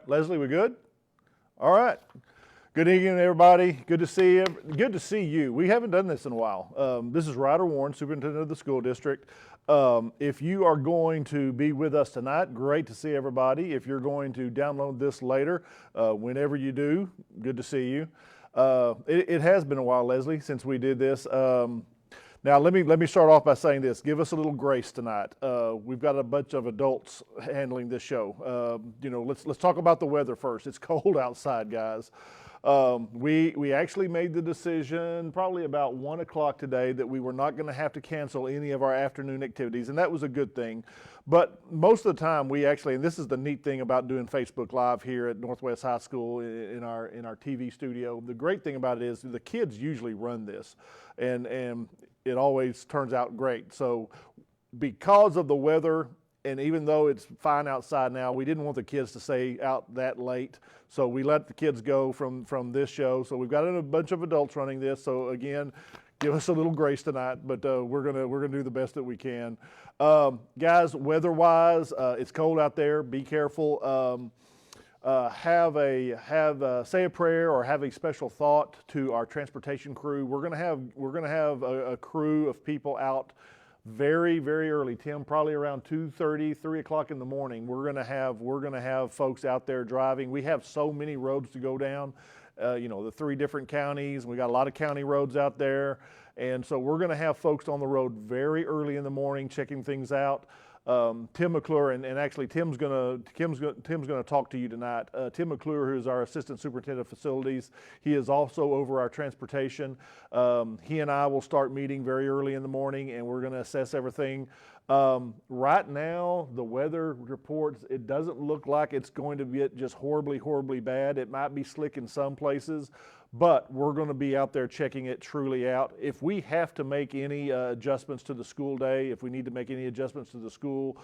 right, Leslie, we good? All right. Good evening, everybody. Good to see you. Good to see you. We haven't done this in a while. This is Ryder Warren, Superintendent of the School District. If you are going to be with us tonight, great to see everybody. If you're going to download this later, whenever you do, good to see you. It has been a while, Leslie, since we did this. Now, let me start off by saying this. Give us a little grace tonight. We've got a bunch of adults handling this show. Let's talk about the weather first. It's cold outside, guys. We actually made the decision probably about 1 o'clock today that we were not going to have to cancel any of our afternoon activities, and that was a good thing. But most of the time we actually, and this is the neat thing about doing Facebook Live here at Northwest High School in our TV studio, the great thing about it is the kids usually run this, and it always turns out great. So because of the weather, and even though it's fine outside now, we didn't want the kids to stay out that late. So we let the kids go from this show. So we've got a bunch of adults running this. So again, give us a little grace tonight, but we're gonna do the best that we can. Guys, weather-wise, it's cold out there. Be careful. Say a prayer or have a special thought to our transportation crew. We're gonna have a crew of people out very, very early, Tim, probably around 2:30, 3 o'clock in the morning. We're gonna have folks out there driving. We have so many roads to go down, the 3 different counties. We got a lot of county roads out there, and so we're gonna have folks on the road very early in the morning checking things out. Tim McClure, and actually Tim's gonna talk to you tonight. Tim McClure, who's our Assistant Superintendent of Facilities, he is also over our transportation. He and I will start meeting very early in the morning, and we're gonna assess everything. Right now, the weather reports, it doesn't look like it's going to get just horribly, horribly bad. It might be slick in some places, but we're going to be out there checking it truly out. If we have to make any adjustments to the school day, if we need to make any adjustments to the school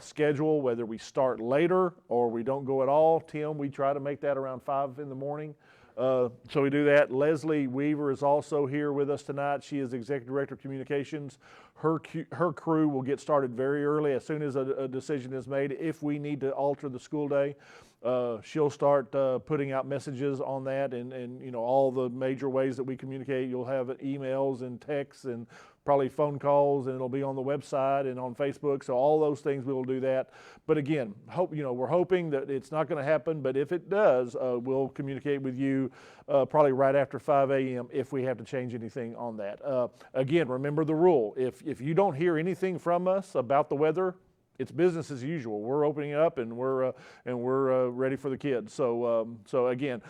schedule, whether we start later or we don't go at all, Tim, we try to make that around 5 in the morning. So we do that. Leslie Weaver is also here with us tonight. She is Executive Director of Communications. Her crew will get started very early as soon as a decision is made. If we need to alter the school day, she'll start putting out messages on that, and all the major ways that we communicate. You'll have emails and texts and probably phone calls, and it'll be on the website and on Facebook. So all those things, we will do that. But again, we're hoping that it's not going to happen, but if it does, we'll communicate with you probably right after 5 a.m. if we have to change anything on that. Again, remember the rule. If you don't hear anything from us about the weather, it's business as usual. We're opening up, and we're ready for the kids. So again,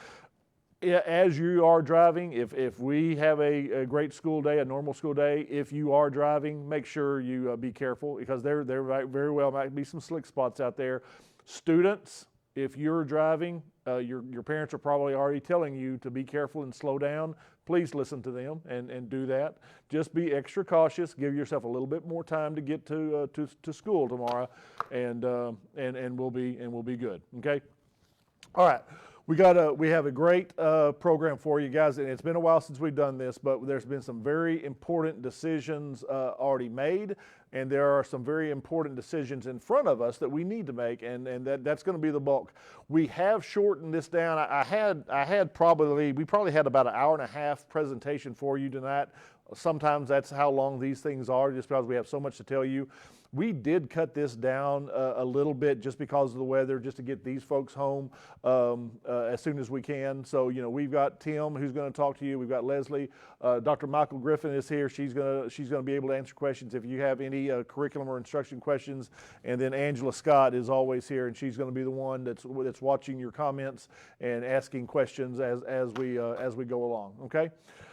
as you are driving, if we have a great school day, a normal school day, if you are driving, make sure you be careful, because there very well might be some slick spots out there. Students, if you're driving, your parents are probably already telling you to be careful and slow down. Please listen to them and do that. Just be extra cautious. Give yourself a little bit more time to get to school tomorrow, and we'll be good. Okay. All right. We have a great program for you guys, and it's been a while since we've done this, but there's been some very important decisions already made, and there are some very important decisions in front of us that we need to make, and that's going to be the bulk. We have shortened this down. We probably had about an hour and a half presentation for you tonight. Sometimes that's how long these things are, just because we have so much to tell you. We did cut this down a little bit just because of the weather, just to get these folks home as soon as we can. So, we've got Tim, who's going to talk to you. We've got Leslie. Dr. Michael Griffin is here. She's going to be able to answer questions if you have any curriculum or instruction questions. And then Angela Scott is always here, and she's going to be the one that's watching your comments and asking questions as we go along. Okay.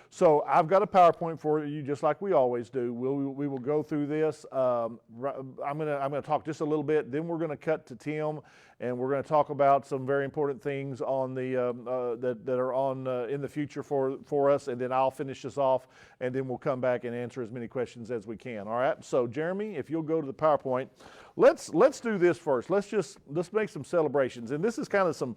So I've got a PowerPoint for you, just like we always do. We will go through this. I'm gonna talk just a little bit. Then we're gonna cut to Tim, and we're gonna talk about some very important things on that are on in the future for us. And then I'll finish this off, and then we'll come back and answer as many questions as we can. All right. So Jeremy, if you'll go to the PowerPoint, let's do this first. Let's make some celebrations, and this is kind of some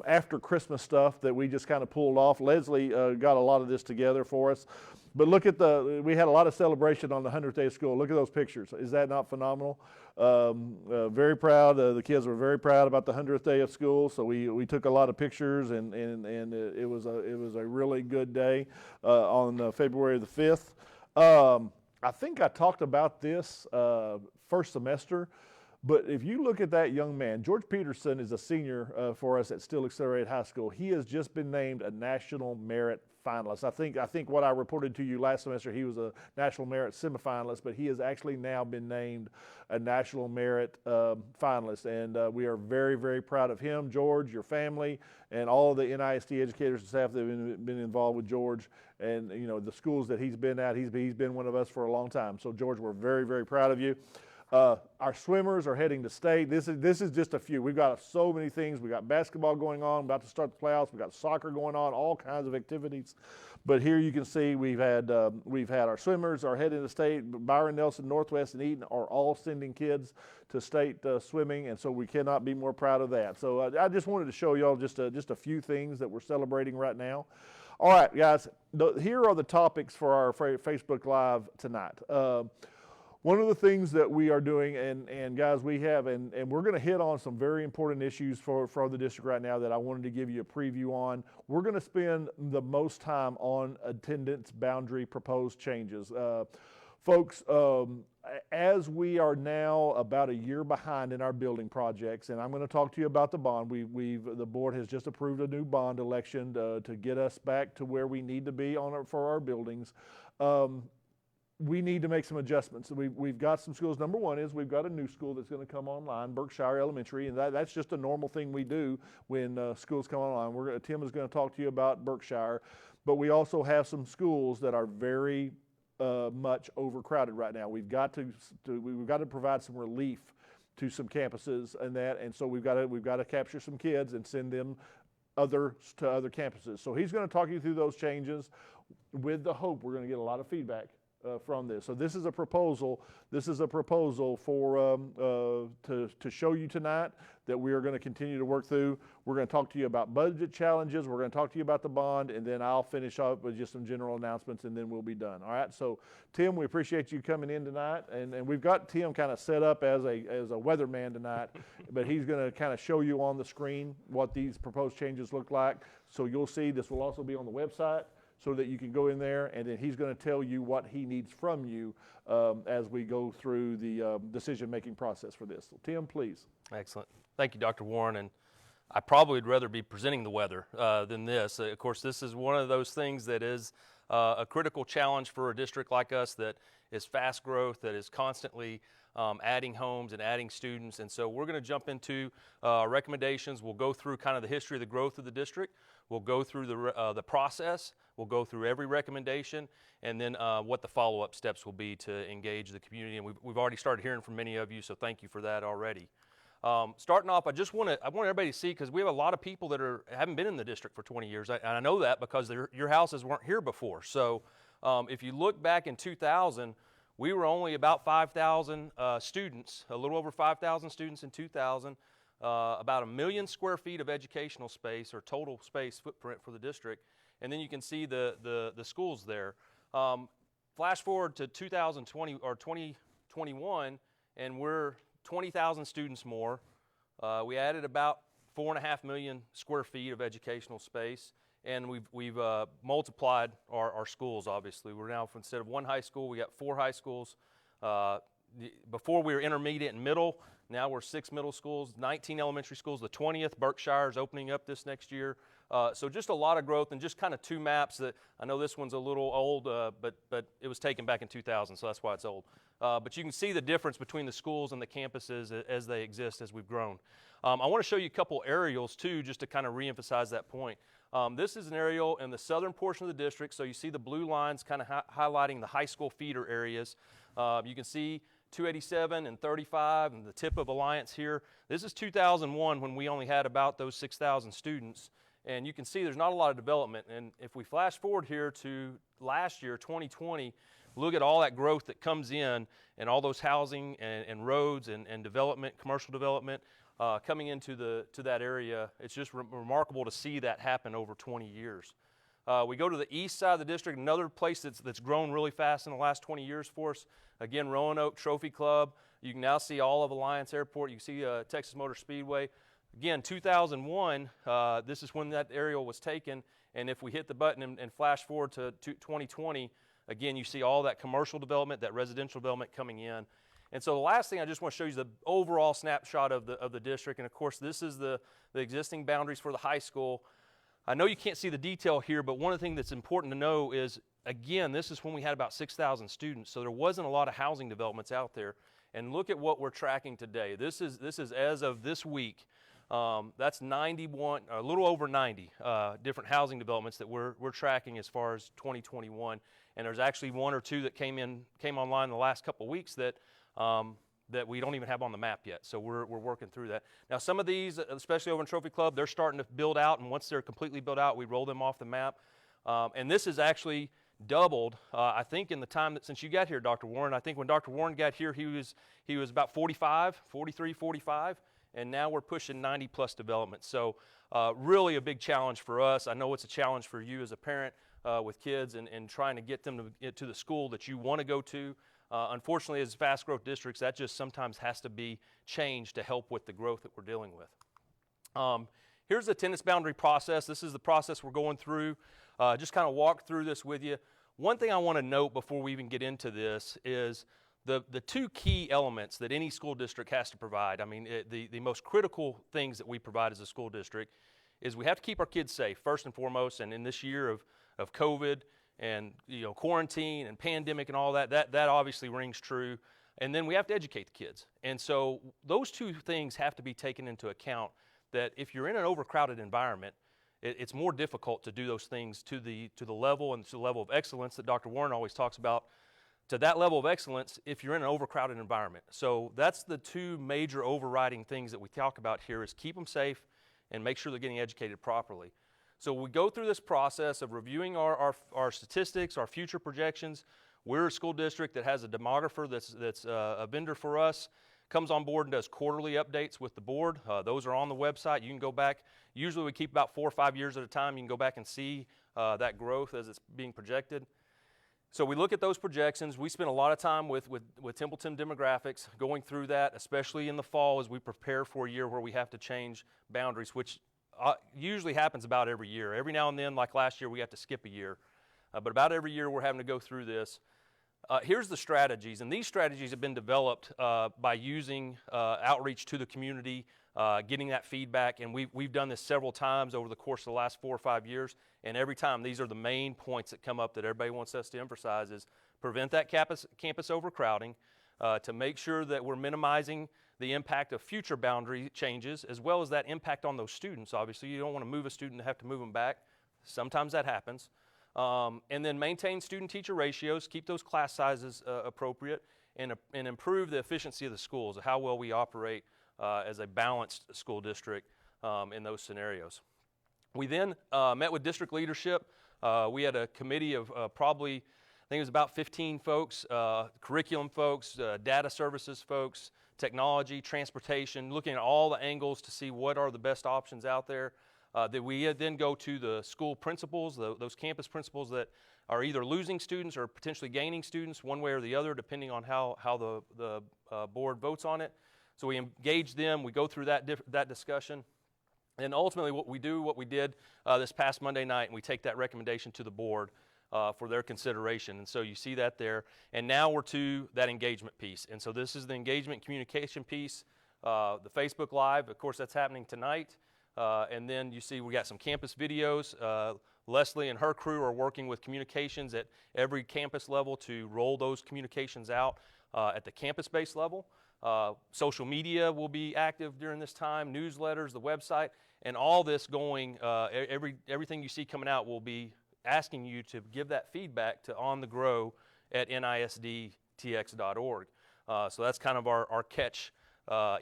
after Christmas stuff that we just kind of pulled off. Leslie got a lot of this together for us, but look at we had a lot of celebration on the 100th day of school. Look at those pictures. Is that not phenomenal? Very proud. The kids were very proud about the 100th day of school. So we took a lot of pictures, and it was a really good day on February the 5th. I think I talked about this first semester, but if you look at that young man, George Peterson is a senior for us at Still Accelerated High School. He has just been named a National Merit finalist. I think what I reported to you last semester, he was a National Merit semifinalist, but he has actually now been named a National Merit finalist, and we are very, very proud of him, George, your family, and all of the NISD educators and staff that have been involved with George, and you know the schools that he's been at. He's been one of us for a long time. So George, we're very, very proud of you. Our swimmers are heading to state. This is just a few. We've got so many things. We got basketball going on, about to start the playoffs. We got soccer going on, all kinds of activities. But here you can see we've had our swimmers are heading to state. Byron, Nelson, Northwest, and Eaton are all sending kids to state swimming, and so we cannot be more proud of that. So I just wanted to show y'all just a few things that we're celebrating right now. All right, guys. Here are the topics for our Facebook Live tonight. One of the things that we are doing, and guys, we have, and we're going to hit on some very important issues for the district right now that I wanted to give you a preview on. We're going to spend the most time on attendance boundary proposed changes. Folks, as we are now about a year behind in our building projects, and I'm going to talk to you about the bond. The board has just approved a new bond election to get us back to where we need to be for our buildings. We need to make some adjustments. We've got some schools. Number one is we've got a new school that's going to come online, Berkshire Elementary, and that's just a normal thing we do when schools come online. Tim is going to talk to you about Berkshire, but we also have some schools that are very much overcrowded right now. We've got to provide some relief to some campuses and so we've got to capture some kids and send them to other campuses. So he's going to talk you through those changes with the hope we're going to get a lot of feedback from this. So this is a proposal. This is a proposal for to show you tonight that we are going to continue to work through. We're going to talk to you about budget challenges. We're going to talk to you about the bond, and then I'll finish up with just some general announcements, and then we'll be done. All right. So Tim, we appreciate you coming in tonight, and we've got Tim kind of set up as a weatherman tonight, but he's going to kind of show you on the screen what these proposed changes look like. So you'll see this will also be on the website, so that you can go in there, and then he's going to tell you what he needs from you as we go through the decision-making process for this. So Tim, please. Excellent. Thank you, Dr. Warren. And I probably would rather be presenting the weather than this. Of course, this is one of those things that is a critical challenge for a district like us that is fast growth, that is constantly adding homes and adding students. And so we're going to jump into recommendations. We'll go through kind of the history of the growth of the district. We'll go through the process. We'll go through every recommendation, and then what the follow-up steps will be to engage the community. And we've already started hearing from many of you, so thank you for that already. Starting off, I want everybody to see, because we have a lot of people that haven't been in the district for 20 years, and I know that because your houses weren't here before. So if you look back in 2000, we were only about 5,000 students, a little over 5,000 students in 2000. About 1 million square feet of educational space or total space footprint for the district, and then you can see the schools there. Flash forward to 2020 or 2021, and we're 20,000 students more. We added about 4.5 million square feet of educational space, and we've multiplied our schools. Obviously, we're now, instead of one high school, we got 4 high schools. Before we were intermediate and middle. Now we're 6 middle schools, 19 elementary schools. The 20th, Berkshire, is opening up this next year. So just a lot of growth, and just kind of 2 maps that I know this one's a little old, but it was taken back in 2000, so that's why it's old. But you can see the difference between the schools and the campuses as they exist as we've grown. I want to show you a couple aerials too, just to kind of reemphasize that point. This is an aerial in the southern portion of the district, so you see the blue lines kind of highlighting the high school feeder areas. You can see 287 and 35 and the tip of Alliance here. This is 2001 when we only had about those 6,000 students. And you can see there's not a lot of development. And if we flash forward here to last year, 2020, look at all that growth that comes in and all those housing and roads and development, commercial development coming into that area. It's just remarkable to see that happen over 20 years. We go to the east side of the district, another place that's grown really fast in the last 20 years for us. Again, Roanoke Trophy Club. You can now see all of Alliance Airport. You can see Texas Motor Speedway. Again, 2001, this is when that aerial was taken. And if we hit the button and flash forward to 2020, again, you see all that commercial development, that residential development coming in. And so the last thing I just want to show you is the overall snapshot of the district. And of course, this is the existing boundaries for the high school. I know you can't see the detail here, but one of the things that's important to know is, again, this is when we had about 6,000 students, so there wasn't a lot of housing developments out there. And look at what we're tracking today. This is as of this week. That's 91, a little over 90 different housing developments that we're tracking as far as 2021. And there's actually one or two that came online in the last couple of weeks that we don't even have on the map yet. So we're working through that. Now some of these, especially over in Trophy Club, they're starting to build out, and once they're completely built out, we roll them off the map. And this is actually doubled, I think, in the time that since you got here, Dr. Warren. I think when Dr. Warren got here, he was about 43, 45, and now we're pushing 90 plus developments. So really a big challenge for us. I know it's a challenge for you as a parent with kids and trying to get them to get to the school that you want to go to. Unfortunately, as fast growth districts, that just sometimes has to be changed to help with the growth that we're dealing with. Here's the attendance boundary process. This is the process we're going through. Just kind of walk through this with you. One thing I want to note before we even get into this is the two key elements that any school district has to provide. I mean, the most critical things that we provide as a school district is we have to keep our kids safe, first and foremost, and in this year of COVID and quarantine and pandemic and all that obviously rings true. And then we have to educate the kids. And so those two things have to be taken into account, that if you're in an overcrowded environment, it's more difficult to do those things to the level and to the level of excellence that Dr. Warren always talks about, to that level of excellence if you're in an overcrowded environment. So that's the two major overriding things that we talk about here, is keep them safe and make sure they're getting educated properly. So we go through this process of reviewing our statistics, our future projections. We're a school district that has a demographer that's a vendor for us, comes on board and does quarterly updates with the board. Those are on the website. You can go back. Usually we keep about 4 or 5 years at a time. You can go back and see that growth as it's being projected. So we look at those projections. We spend a lot of time with Templeton demographics, going through that, especially in the fall as we prepare for a year where we have to change boundaries, which usually happens about every year. Every now and then, like last year, we have to skip a year. But about every year, we're having to go through this. Here's the strategies, and these strategies have been developed by using outreach to the community, getting that feedback, and we've done this several times over the course of the last 4 or 5 years, and every time these are the main points that come up that everybody wants us to emphasize: is prevent that campus overcrowding, to make sure that we're minimizing the impact of future boundary changes, as well as that impact on those students. Obviously, you don't want to move a student and have to move them back. Sometimes that happens. And then maintain student-teacher ratios, keep those class sizes appropriate, and improve the efficiency of the schools, how well we operate as a balanced school district in those scenarios. We then met with district leadership. We had a committee of probably, I think it was about 15 folks, curriculum folks, data services folks, technology, transportation, looking at all the angles to see what are the best options out there. That we then go to the school principals, those campus principals that are either losing students or potentially gaining students, one way or the other, depending on how the board votes on it. So we engage them, we go through that discussion, and ultimately what we did this past Monday night, and we take that recommendation to the board for their consideration. And so you see that there. And now we're to that engagement piece. And so this is the engagement communication piece. The Facebook Live, of course, that's happening tonight. And then you see we got some campus videos. Leslie and her crew are working with communications at every campus level to roll those communications out at the campus-based level. Social media will be active during this time, newsletters, the website, and all this going, everything you see coming out will be asking you to give that feedback to onthegrow@nisdtx.org. So that's kind of our catch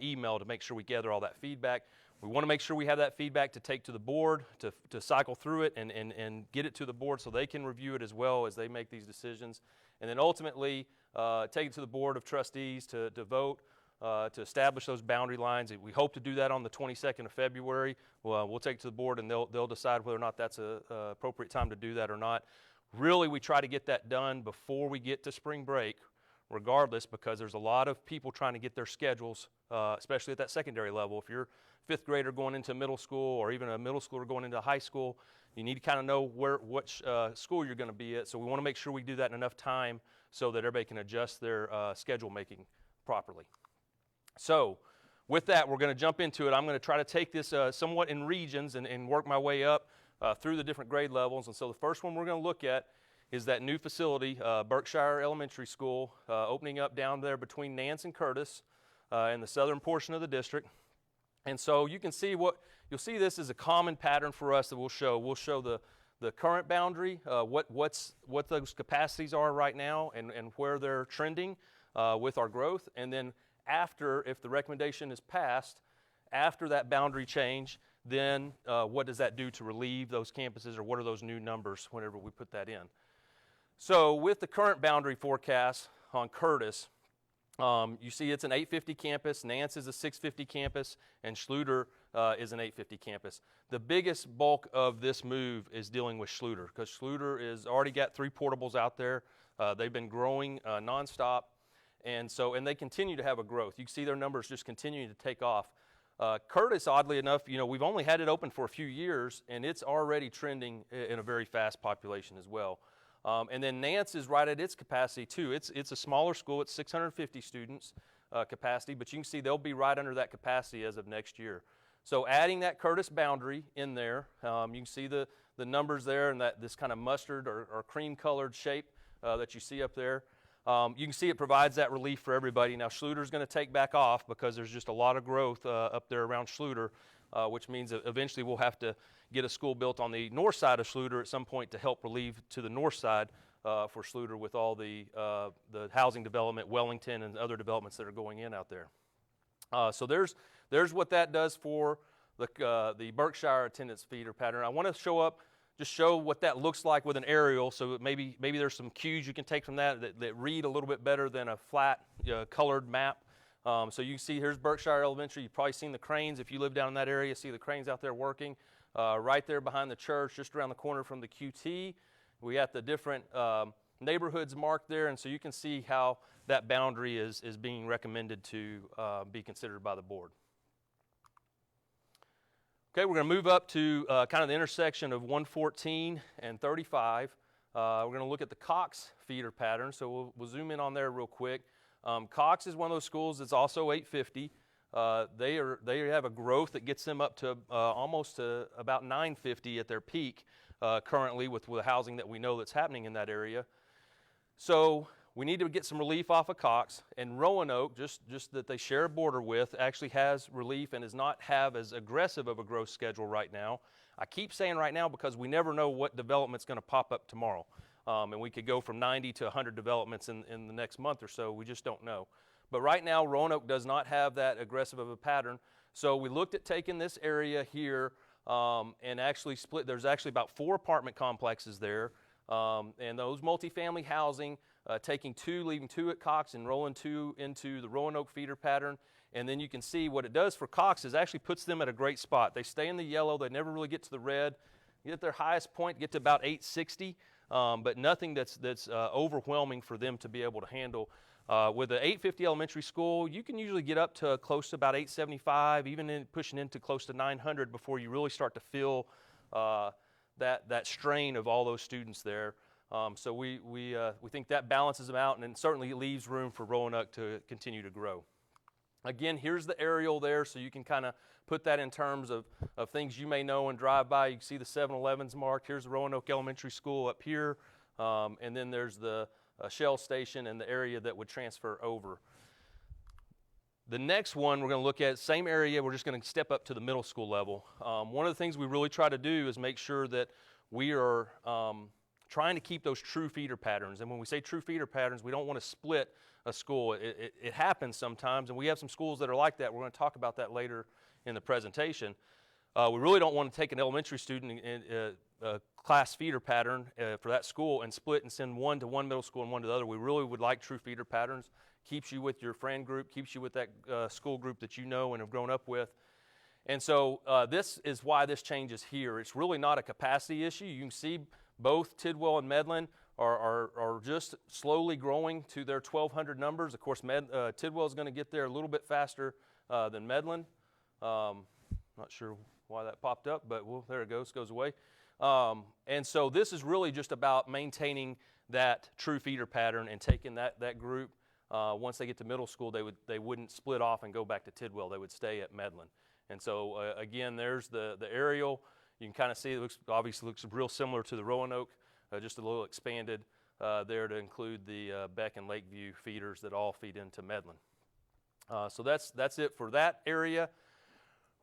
email to make sure we gather all that feedback. We want to make sure we have that feedback to take to the board, to cycle through it and get it to the board so they can review it as well as they make these decisions. and then ultimately take it to the Board of Trustees to vote to establish those boundary lines. We hope to do that on the 22nd of February. We'll take it to the board, and they'll decide whether or not that's an appropriate time to do that or not. Really, we try to get that done before we get to spring break, regardless, because there's a lot of people trying to get their schedules, especially at that secondary level. If you're a fifth grader going into middle school, or even a middle schooler going into high school, you need to kind of know which school you're going to be at. So we want to make sure we do that in enough time so that everybody can adjust their schedule making properly. So with that, we're going to jump into it. I'm going to try to take this somewhat in regions and work my way up through the different grade levels. And so the first one we're going to look at is that new facility, Berkshire Elementary School, opening up down there between Nance and Curtis in the southern portion of the district. And so you can see you'll see this is a common pattern for us that we'll show. We'll show the current boundary, what those capacities are right now and where they're trending with our growth. And then after, if the recommendation is passed, after that boundary change, then what does that do to relieve those campuses, or what are those new numbers whenever we put that in? So with the current boundary forecast on Curtis, you see it's an 850 campus, Nance is a 650 campus, and Schluter is an 850 campus. The biggest bulk of this move is dealing with Schluter, because Schluter is already got 3 portables out there. They've been growing nonstop. And they continue to have a growth. You can see their numbers just continuing to take off. Curtis, oddly enough, we've only had it open for a few years, and it's already trending in a very fast population as well. And then Nance is right at its capacity too. It's a smaller school. It's 650 students capacity, but you can see they'll be right under that capacity as of next year. So adding that Curtis boundary in there, you can see the numbers there, and this kind of mustard or cream-colored shape that you see up there. You can see it provides that relief for everybody. Now, Schluter's going to take back off because there's just a lot of growth up there around Schluter, which means that eventually we'll have to get a school built on the north side of Schluter at some point to help relieve to the north side for Schluter with all the housing development, Wellington, and other developments that are going in out there. So there's what that does for the Berkshire attendance feeder pattern. I want to just show what that looks like with an aerial, so maybe there's some cues you can take from that read a little bit better than a flat colored map. So you can see here's Berkshire Elementary. You've probably seen the cranes. If you live down in that area, see the cranes out there working. Right there behind the church, just around the corner from the QT. We got the different neighborhoods marked there, and so you can see how that boundary is being recommended to be considered by the board. Okay, we're going to move up to kind of the intersection of 114 and 35. We're going to look at the Cox feeder pattern, so we'll zoom in on there real quick. Cox is one of those schools that's also 850. They have a growth that gets them up to almost about 950 at their peak currently with the housing that we know that's happening in that area. So we need to get some relief off of Cox, and Roanoke, just that they share a border with, actually has relief and does not have as aggressive of a growth schedule right now. I keep saying right now because we never know what development's going to pop up tomorrow. And we could go from 90 to 100 developments in the next month or so. We just don't know. But right now, Roanoke does not have that aggressive of a pattern. So we looked at taking this area here and actually split. There's actually about 4 apartment complexes there. And those multifamily housing, taking 2, leaving 2 at Cox and rolling 2 into the Roanoke feeder pattern. And then you can see what it does for Cox is actually puts them at a great spot. They stay in the yellow. They never really get to the red. Get their highest point, get to about 860, but nothing that's overwhelming for them to be able to handle. With an 850 elementary school, you can usually get up to close to about 875, even pushing into close to 900 before you really start to feel that strain of all those students there. So we think that balances them out, and it certainly leaves room for Roanoke to continue to grow. Again, here's the aerial there, so you can kind of put that in terms of things you may know and drive by. You can see the 7-Elevens marked. Here's the Roanoke Elementary School up here, and then there's the Shell Station and the area that would transfer over. The next one we're going to look at, same area, we're just going to step up to the middle school level. One of the things we really try to do is make sure that we are trying to keep those true feeder patterns. And when we say true feeder patterns, we don't want to split a school. It happens sometimes, and we have some schools that are like that. We're going to talk about that later in the presentation. We really don't want to take an elementary student class feeder pattern for that school and split and send one to one middle school and one to the other. We really would like true feeder patterns. Keeps you with your friend group, keeps you with that school group that you know and have grown up with. And so this is why this change is here. It's really not a capacity issue. You can see both Tidwell and Medlin are just slowly growing to their 1,200 numbers. Of course, Tidwell is going to get there a little bit faster than Medlin. Not sure why that popped up, but well, there it goes away. And so this is really just about maintaining that true feeder pattern and taking that group. Once they get to middle school, they wouldn't split off and go back to Tidwell. They would stay at Medlin. And so again, there's the aerial. You can kind of see it obviously looks real similar to the Roanoke, just a little expanded there to include the Beck and Lakeview feeders that all feed into Medlin. So that's it for that area.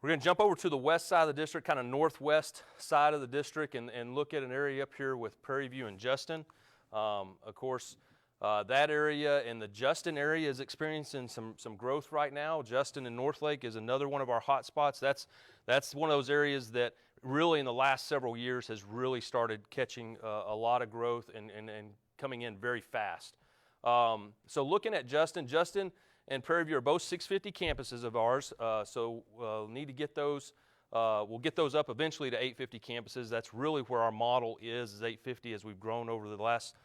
We're going to jump over to the west side of the district, kind of northwest side of the district, and look at an area up here with Prairie View and Justin. Of course, that area and the Justin area is experiencing some growth right now. Justin and Northlake is another one of our hot spots. That's one of those areas that really in the last several years has really started catching a lot of growth and coming in very fast. So looking at Justin and Prairie View are both 650 campuses of ours, so we'll need to get those. We'll get those up eventually to 850 campuses. That's really where our model is 850 as we've grown over the last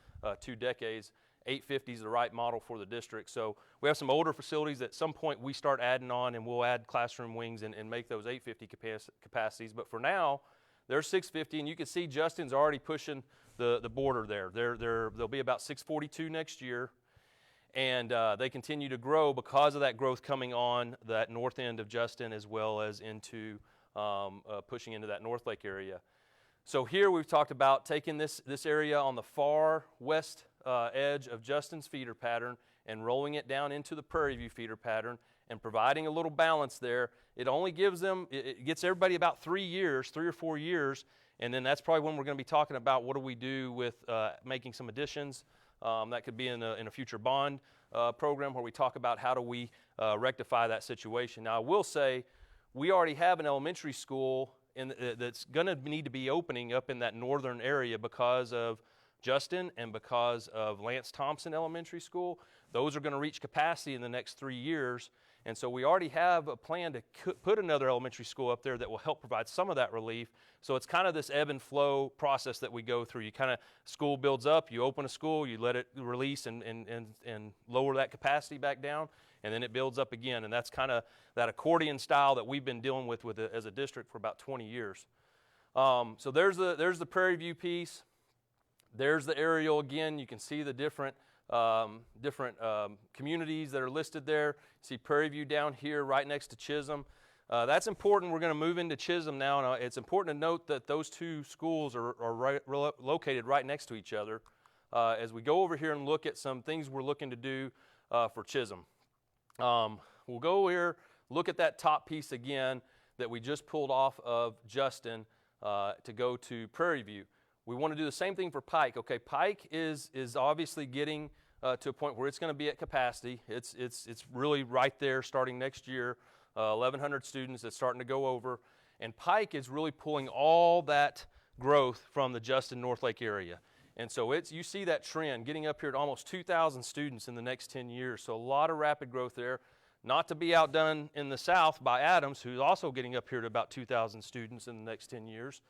2 decades. 850 is the right model for the district. So we have some older facilities that at some point we start adding on, and we'll add classroom wings and make those 850 capacities. But for now, they're 650, and you can see Justin's already pushing the border there. They'll be about 642 next year. And they continue to grow because of that growth coming on that north end of Justin as well as into pushing into that Northlake area. So here we've talked about taking this area on the far west edge of Justin's feeder pattern and rolling it down into the Prairie View feeder pattern and providing a little balance there. It only gives them, it gets everybody about 3 or 4 years, and then that's probably when we're going to be talking about what do we do with making some additions. That could be in a future bond program where we talk about how do we rectify that situation. Now, I will say we already have an elementary school that's going to need to be opening up in that northern area because of Justin and because of Lance Thompson Elementary School. Those are going to reach capacity in the next 3 years. And so we already have a plan to put another elementary school up there that will help provide some of that relief. So it's kind of this ebb and flow process that we go through. You kind of, school builds up, you open a school, you let it release and lower that capacity back down, and then it builds up again. And that's kind of that accordion style that we've been dealing with as a district for about 20 years. So there's the Prairie View piece. There's the aerial again. You can see the different communities that are listed there. See Prairie View down here right next to Chisholm. That's important. We're going to move into Chisholm now, and it's important to note that those two schools are located right next to each other. As we go over here and look at some things we're looking to do for Chisholm. We'll go here, look at that top piece again that we just pulled off of Justin to go to Prairie View. We want to do the same thing for Pike. Okay, Pike is obviously getting to a point where it's going to be at capacity. It's really right there starting next year. 1,100 students that's starting to go over. And Pike is really pulling all that growth from the Justin Northlake area. And so you see that trend getting up here at almost 2,000 students in the next 10 years. So a lot of rapid growth there. Not to be outdone in the south by Adams, who's also getting up here to about 2,000 students in the next 10 years.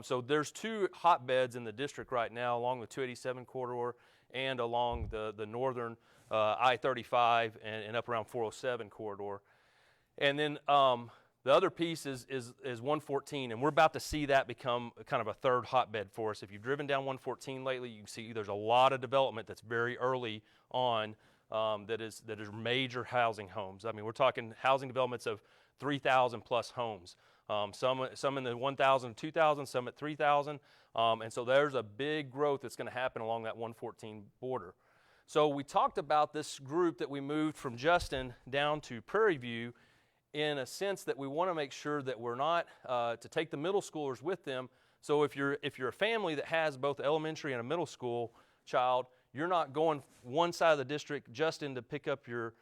So there's two hotbeds in the district right now along the 287 corridor and along the northern I-35 and up around 407 corridor. And then the other piece is 114, and we're about to see that become kind of a third hotbed for us. If you've driven down 114 lately, you can see there's a lot of development that's very early on that is major housing homes. I mean, we're talking housing developments of 3,000 plus homes. Some in the 1,000, 2,000, some at 3,000. And so there's a big growth that's going to happen along that 114 border. So we talked about this group that we moved from Justin down to Prairie View in a sense that we want to make sure that we're not to take the middle schoolers with them. So if you're a family that has both elementary and a middle school child, you're not going one side of the district, Justin, to pick up your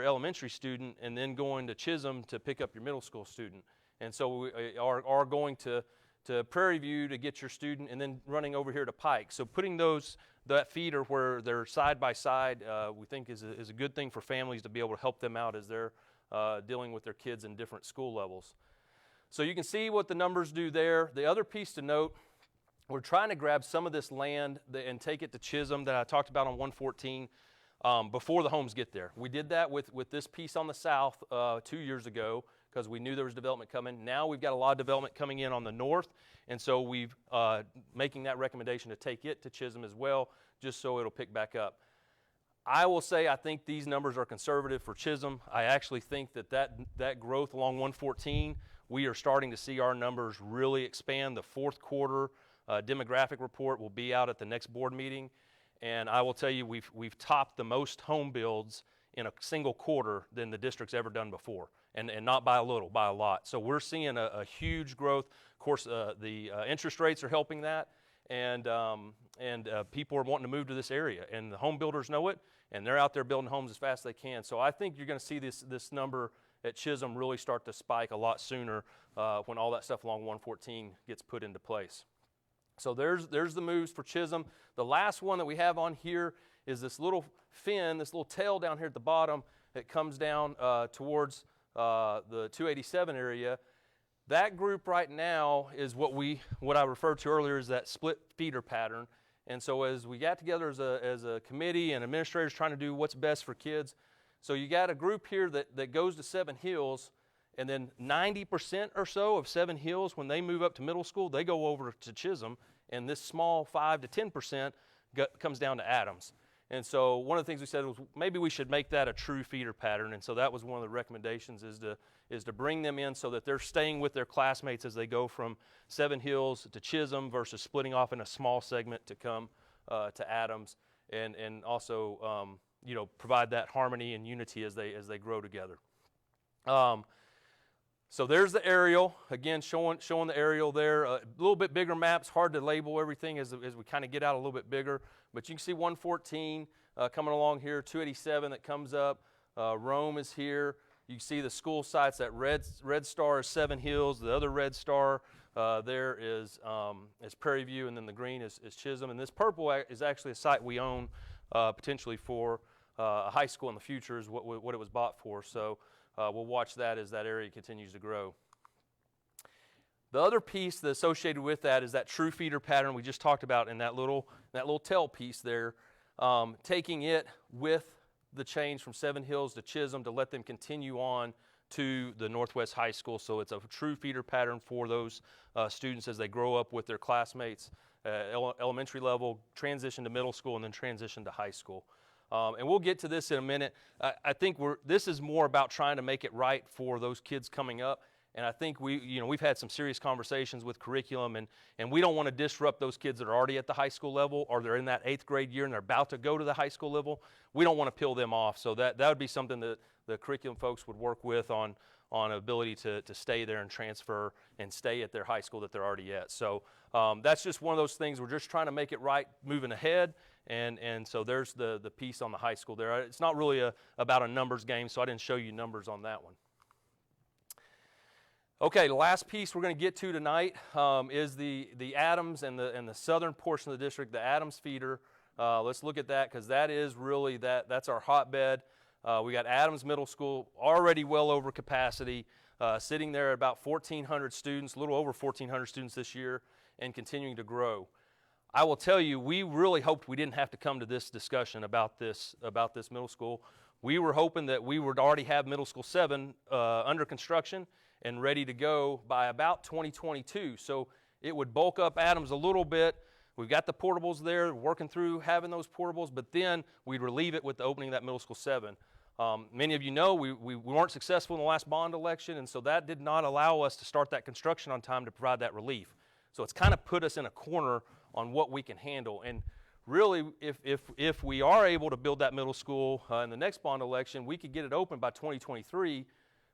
elementary student and then going to Chisholm to pick up your middle school student. And so we are going to to Prairie View to get your student, and then running over here to Pike. So putting that feeder where they're side by side, we think is a good thing for families to be able to help them out as they're dealing with their kids in different school levels. So you can see what the numbers do there. The other piece to note, we're trying to grab some of this land and take it to Chisholm that I talked about on 114 before the homes get there. We did that with this piece on the south 2 years ago because we knew there was development coming. Now we've got a lot of development coming in on the north, and so we've making that recommendation to take it to Chisholm as well, just so it'll pick back up. I will say I think these numbers are conservative for Chisholm. I actually think that growth along 114, we are starting to see our numbers really expand. The fourth quarter demographic report will be out at the next board meeting, and I will tell you we've topped the most home builds in a single quarter than the district's ever done before, and not by a little, by a lot. So we're seeing a huge growth. Of course, the interest rates are helping that, and people are wanting to move to this area, and the home builders know it, and they're out there building homes as fast as they can. So I think you're going to see this number at Chisholm really start to spike a lot sooner when all that stuff along 114 gets put into place. So there's the moves for Chisholm. The last one that we have on here is this little fin, this little tail down here at the bottom that comes down towards the 287 area. That group right now is what I referred to earlier as that split feeder pattern. And so as we got together as a committee and administrators trying to do what's best for kids, so you got a group here that goes to Seven Hills, and then 90% or so of Seven Hills, when they move up to middle school, they go over to Chisholm, and this small 5 to 10% comes down to Adams. And so one of the things we said was maybe we should make that a true feeder pattern, and so that was one of the recommendations is to bring them in so that they're staying with their classmates as they go from Seven Hills to Chisholm versus splitting off in a small segment to come to Adams, and also provide that harmony and unity as they grow together. So there's the aerial, again showing the aerial there. A little bit bigger maps, hard to label everything as we kind of get out a little bit bigger. But you can see 114 coming along here, 287 that comes up. Rome is here. You can see the school sites. That red star is Seven Hills. The other red star there is Prairie View, and then the green is Chisholm. And this purple is actually a site we own potentially for a high school in the future is what it was bought for. So we'll watch that as that area continues to grow. The other piece that's associated with that is that true feeder pattern we just talked about in that little tail piece there, taking it with the change from Seven Hills to Chisholm to let them continue on to the Northwest High School. So it's a true feeder pattern for those students as they grow up with their classmates, elementary level, transition to middle school, and then transition to high school. And we'll get to this in a minute. I think this is more about trying to make it right for those kids coming up. And I think we've had some serious conversations with curriculum, and we don't want to disrupt those kids that are already at the high school level, or they're in that 8th grade year and they're about to go to the high school level. We don't want to peel them off. So that would be something that the curriculum folks would work with on ability to stay there and transfer and stay at their high school that they're already at. So that's just one of those things. We're just trying to make it right moving ahead. And so there's the piece on the high school there. It's not really about a numbers game, so I didn't show you numbers on that one. Okay, the last piece we're going to get to tonight is the Adams and the southern portion of the district, the Adams feeder. Let's look at that because that is really that's our hotbed. We got Adams Middle School already well over capacity, sitting there at about 1,400 students, a little over 1,400 students this year, and continuing to grow. I will tell you, we really hoped we didn't have to come to this discussion about this middle school. We were hoping that we would already have Middle School 7 under construction and ready to go by about 2022. So it would bulk up Adams a little bit. We've got the portables there, working through having those portables, but then we'd relieve it with the opening of that Middle School 7. Many of you know we weren't successful in the last bond election, and so that did not allow us to start that construction on time to provide that relief. So it's kind of put us in a corner on what we can handle. And really, if we are able to build that middle school in the next bond election, we could get it open by 2023.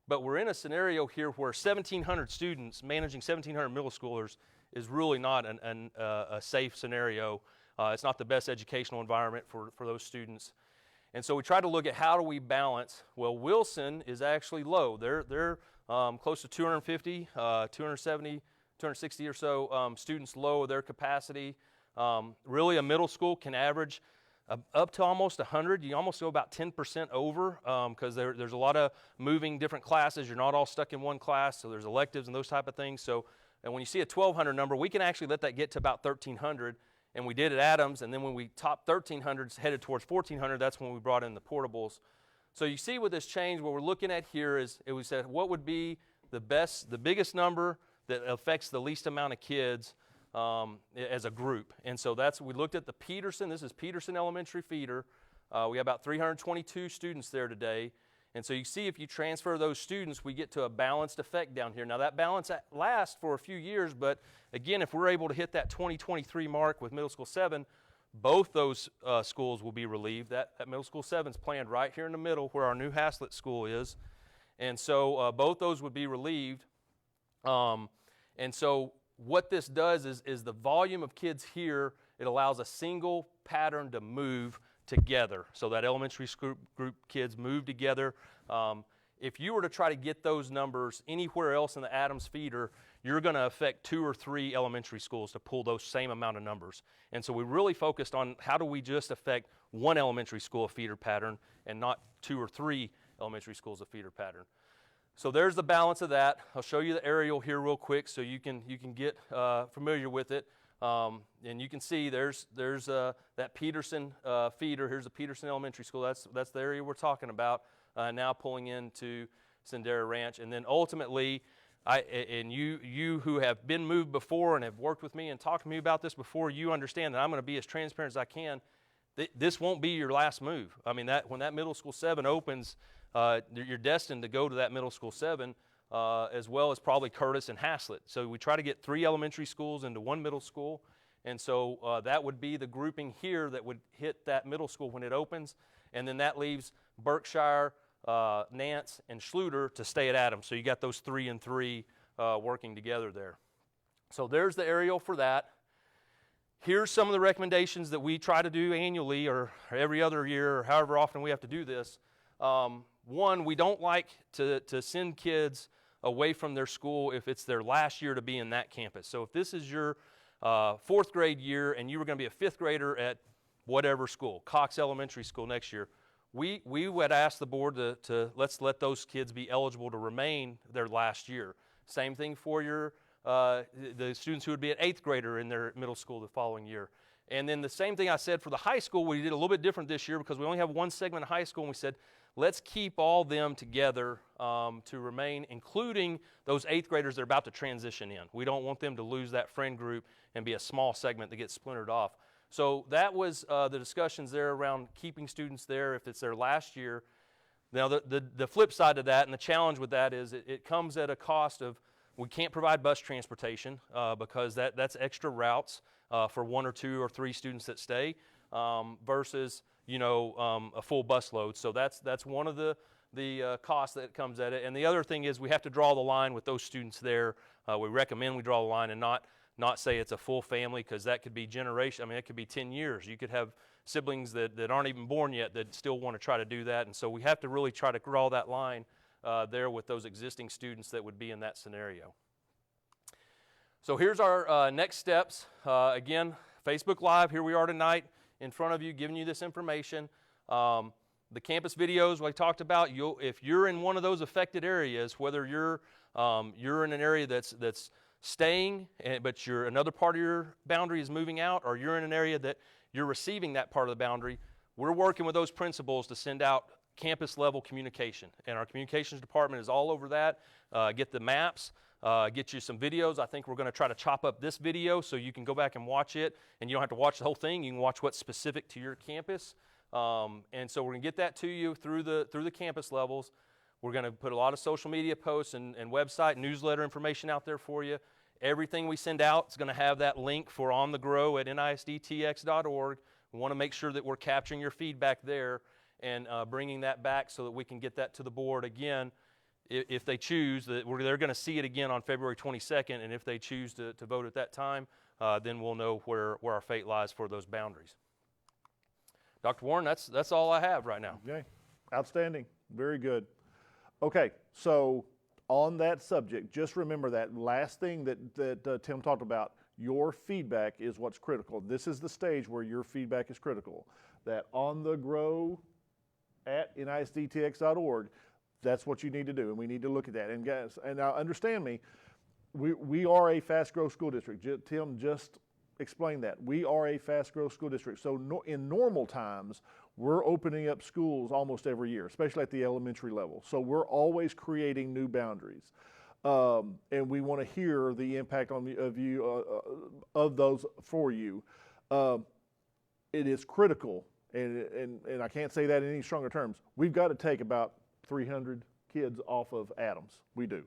But we're in a scenario here where 1,700 students, managing 1,700 middle schoolers, is really not a safe scenario. It's not the best educational environment for those students. And so we try to look at how do we balance. Well, Wilson is actually low. They're close to 250, 270, 260 or so students low of their capacity. Really, a middle school can average up to almost 100. You almost go about 10% over because there's a lot of moving different classes. You're not all stuck in one class, so there's electives and those type of things. So, and when you see a 1,200 number, we can actually let that get to about 1,300. And we did at Adams, and then when we topped 1,300, headed towards 1,400, that's when we brought in the portables. So you see with this change, what we're looking at here is, we said, what would be the biggest number that affects the least amount of kids as a group. And so we looked at the Peterson. This is Peterson Elementary Feeder. We have about 322 students there today. And so you see if you transfer those students, we get to a balanced effect down here. Now that balance lasts for a few years, but again, if we're able to hit that 2023 mark with middle school 7, both those schools will be relieved. That middle school 7 is planned right here in the middle where our new Haslett school is. And so both those would be relieved. And so what this does is the volume of kids here, it allows a single pattern to move together. So that elementary group kids move together. If you were to try to get those numbers anywhere else in the Adams feeder, you're going to affect 2 or 3 elementary schools to pull those same amount of numbers. And so we really focused on how do we just affect one elementary school of feeder pattern and not 2 or 3 elementary schools of feeder pattern. So there's the balance of that. I'll show you the aerial here real quick so you can get familiar with it. And you can see there's that Peterson feeder. Here's the Peterson Elementary School. That's the area we're talking about now pulling into Sendera Ranch. And then ultimately, you who have been moved before and have worked with me and talked to me about this before, you understand that I'm going to be as transparent as I can. This won't be your last move. I mean, when that middle school 7 opens, you're destined to go to that middle school 7 as well as probably Curtis and Haslett. So we try to get 3 elementary schools into 1 middle school. And so that would be the grouping here that would hit that middle school when it opens. And then that leaves Berkshire, Nance, and Schluter to stay at Adams. So you got those 3 and 3 working together there. So there's the aerial for that. Here's some of the recommendations that we try to do annually or every other year or however often we have to do this. One, we don't like to send kids away from their school if it's their last year to be in that campus. So if this is your 4th grade year and you were going to be a 5th grader at whatever school, Cox Elementary School next year, we would ask the board to let's let those kids be eligible to remain their last year. Same thing for the students who would be an 8th grader in their middle school the following year. And then the same thing I said for the high school, we did a little bit different this year because we only have one segment of high school, and we said, let's keep all them together to remain, including those 8th graders that are about to transition in. We don't want them to lose that friend group and be a small segment that gets splintered off. So that was the discussions there around keeping students there if it's their last year. Now the flip side of that and the challenge with that is it comes at a cost of we can't provide bus transportation because that's extra routes for 1 or 2 or 3 students that stay versus a full bus load. So that's one of the costs that comes at it. And the other thing is we have to draw the line with those students there. We recommend we draw the line and not say it's a full family because that could be generation. I mean, it could be 10 years. You could have siblings that aren't even born yet that still want to try to do that. And so we have to really try to draw that line there with those existing students that would be in that scenario. So here's our next steps. Again, Facebook Live, here we are tonight in front of you giving you this information. The campus videos we talked about, if you're in one of those affected areas, whether you're in an area that's staying, but another part of your boundary is moving out, or you're in an area that you're receiving that part of the boundary, we're working with those principals to send out campus level communication. And our communications department is all over that. Get the maps, get you some videos. I think we're going to try to chop up this video so you can go back and watch it, and you don't have to watch the whole thing. You can watch what's specific to your campus. And so we're going to get that to you through the campus levels. We're going to put a lot of social media posts and website newsletter information out there for you. Everything we send out is going to have that link for On the Grow at nisdtx.org. We want to make sure that we're capturing your feedback there and bringing that back so that we can get that to the board again if they choose. They're going to see it again on February 22nd, and if they choose to vote at that time, then we'll know where our fate lies for those boundaries. Dr. Warren, that's all I have right now. Okay, outstanding, very good. Okay, so on that subject, just remember that last thing that Tim talked about. Your feedback is what's critical. This is the stage where your feedback is critical. That on the grow at nisdtx.org, that's what you need to do, and we need to look at that. And guys, and now understand me, we are a fast growth school district. Tim just explained that. We are a fast growth school district. So in normal times, we're opening up schools almost every year, especially at the elementary level. So we're always creating new boundaries. And we want to hear the impact of those for you. It is critical, and I can't say that in any stronger terms. We've got to take about 300 kids off of Adams. We do.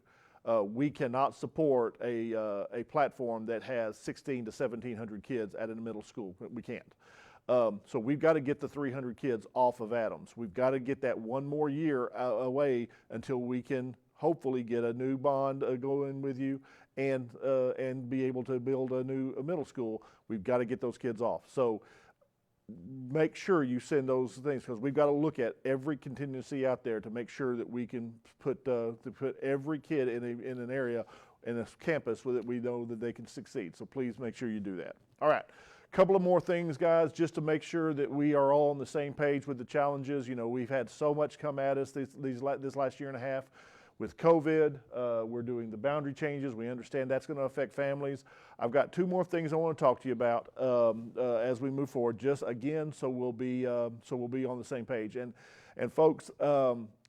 We cannot support a platform that has 16 to 1,700 kids at a middle school. We can't. So we've got to get the 300 kids off of Adams. We've got to get that one more year away until we can hopefully get a new bond going with you and be able to build a middle school. We've got to get those kids off. So make sure you send those things, because we've got to look at every contingency out there to make sure that we can put every kid in an area, in a campus that we know that they can succeed. So please make sure you do that. All right. Couple of more things, guys, just to make sure that we are all on the same page with the challenges. You know, we've had so much come at us this last year and a half. With COVID, we're doing the boundary changes. We understand that's going to affect families. I've got two more things I want to talk to you about as we move forward. Just again, so we'll be on the same page. And folks,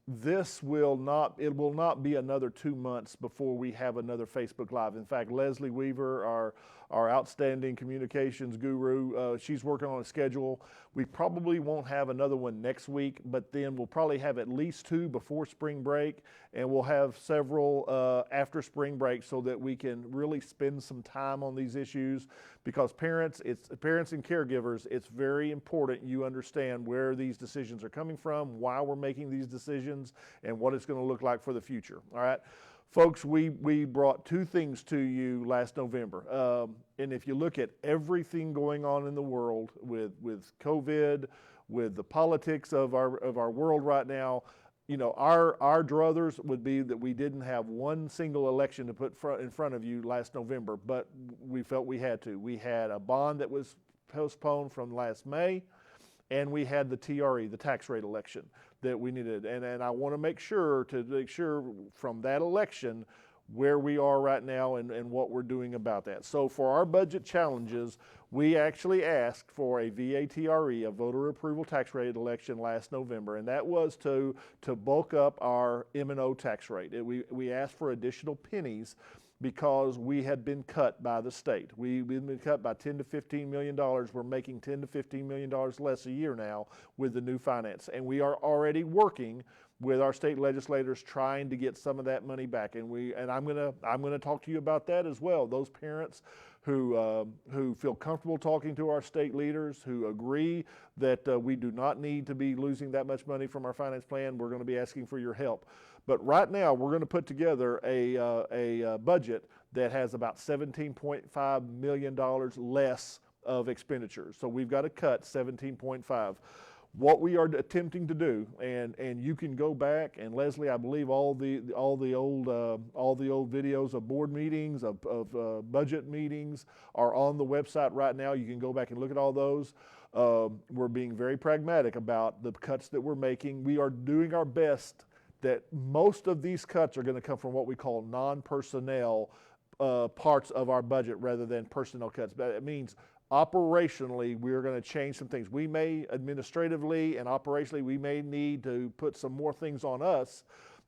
this will not be another 2 months before we have another Facebook Live. In fact, Leslie Weaver, our outstanding communications guru, she's working on a schedule. We probably won't have another one next week, but then we'll probably have at least 2 before spring break, and we'll have several after spring break, so that we can really spend some time on these issues. Because parents and caregivers, it's very important you understand where these decisions are coming from, why we're making these decisions, and what it's going to look like for the future. All right. Folks, we brought 2 things to you last November. And if you look at everything going on in the world with COVID, with the politics of our world right now, you know, our druthers would be that we didn't have one single election to put in front of you last November, but we felt we had to. We had a bond that was postponed from last May, and we had the TRE, the tax rate election, that we needed. And I want to make sure from that election where we are right now and what we're doing about that. So for our budget challenges, we actually asked for a VATRE, a voter approval tax rate election last November, and that was to bulk up our M&O tax rate. We asked for additional pennies because we had been cut by the state. We've been cut by $10 to $15 million. We're making $10 to $15 million less a year now with the new finance. And we are already working with our state legislators trying to get some of that money back. And I'm gonna talk to you about that as well. Those parents who feel comfortable talking to our state leaders, who agree that we do not need to be losing that much money from our finance plan, we're going to be asking for your help. But right now, we're going to put together a budget that has about $17.5 million less of expenditures. So we've got to cut 17.5. What we are attempting to do, and you can go back, and Leslie, I believe all the old videos of board meetings, of budget meetings are on the website right now. You can go back and look at all those. We're being very pragmatic about the cuts that we're making. We are doing our best that most of these cuts are going to come from what we call non-personnel parts of our budget rather than personnel cuts. But it means operationally, we're going to change some things. We may administratively and operationally, we may need to put some more things on us,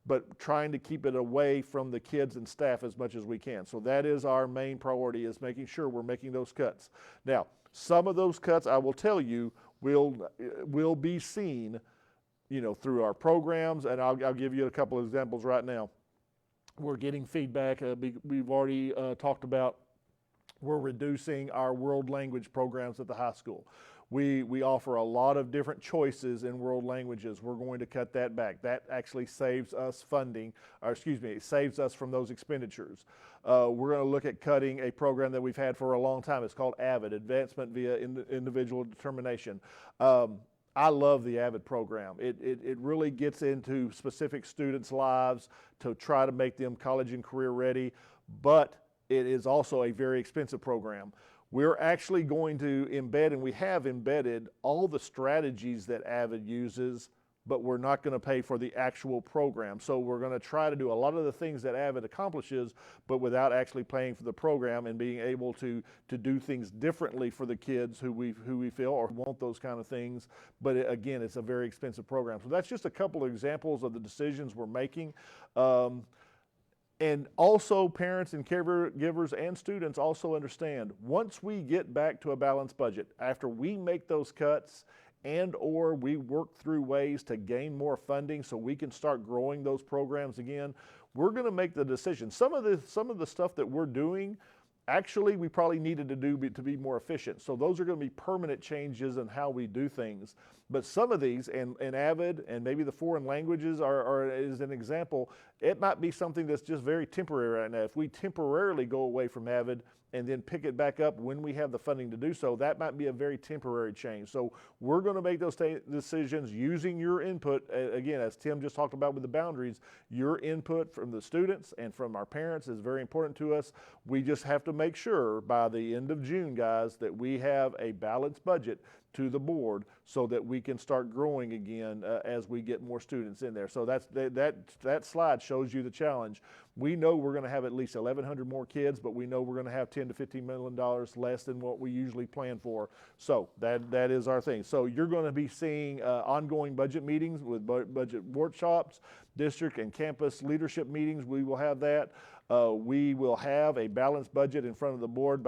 but trying to keep it away from the kids and staff as much as we can. So that is our main priority, is making sure we're making those cuts. Now, some of those cuts, I will tell you, will be seen, you know, through our programs, and I'll give you a couple of examples right now. We're getting feedback. We've already talked about we're reducing our world language programs at the high school. We offer a lot of different choices in world languages. We're going to cut that back. That actually saves us funding, or excuse me, it saves us from those expenditures. We're going to look at cutting a program that we've had for a long time. It's called AVID, Advancement via Individual Determination. I love the AVID program. It really gets into specific students' lives to try to make them college and career ready, but it is also a very expensive program. We're actually going to embed, and we have embedded, all the strategies that AVID uses, but we're not going to pay for the actual program. So we're going to try to do a lot of the things that AVID accomplishes, but without actually paying for the program and being able to do things differently for the kids who we feel or want those kind of things. But again, it's a very expensive program. So that's just a couple of examples of the decisions we're making. And also, parents and caregivers and students also understand, once we get back to a balanced budget, after we make those cuts and or we work through ways to gain more funding so we can start growing those programs again, we're going to make the decision. Some of the stuff that we're doing, actually, we probably needed to do to be more efficient. So those are going to be permanent changes in how we do things. But some of these, and AVID and maybe the foreign languages is an example, it might be something that's just very temporary right now. If we temporarily go away from AVID and then pick it back up when we have the funding to do so, that might be a very temporary change. So we're going to make those decisions using your input. Again, as Tim just talked about with the boundaries, your input from the students and from our parents is very important to us. We just have to make sure by the end of June, guys, that we have a balanced budget to the board so that we can start growing again as we get more students in there. So that slide shows you the challenge. We know we're going to have at least 1,100 more kids, but we know we're going to have $10 to $15 million less than what we usually plan for. So that is our thing. So you're going to be seeing ongoing budget meetings with budget workshops, district and campus leadership meetings. We will have that. We will have a balanced budget in front of the board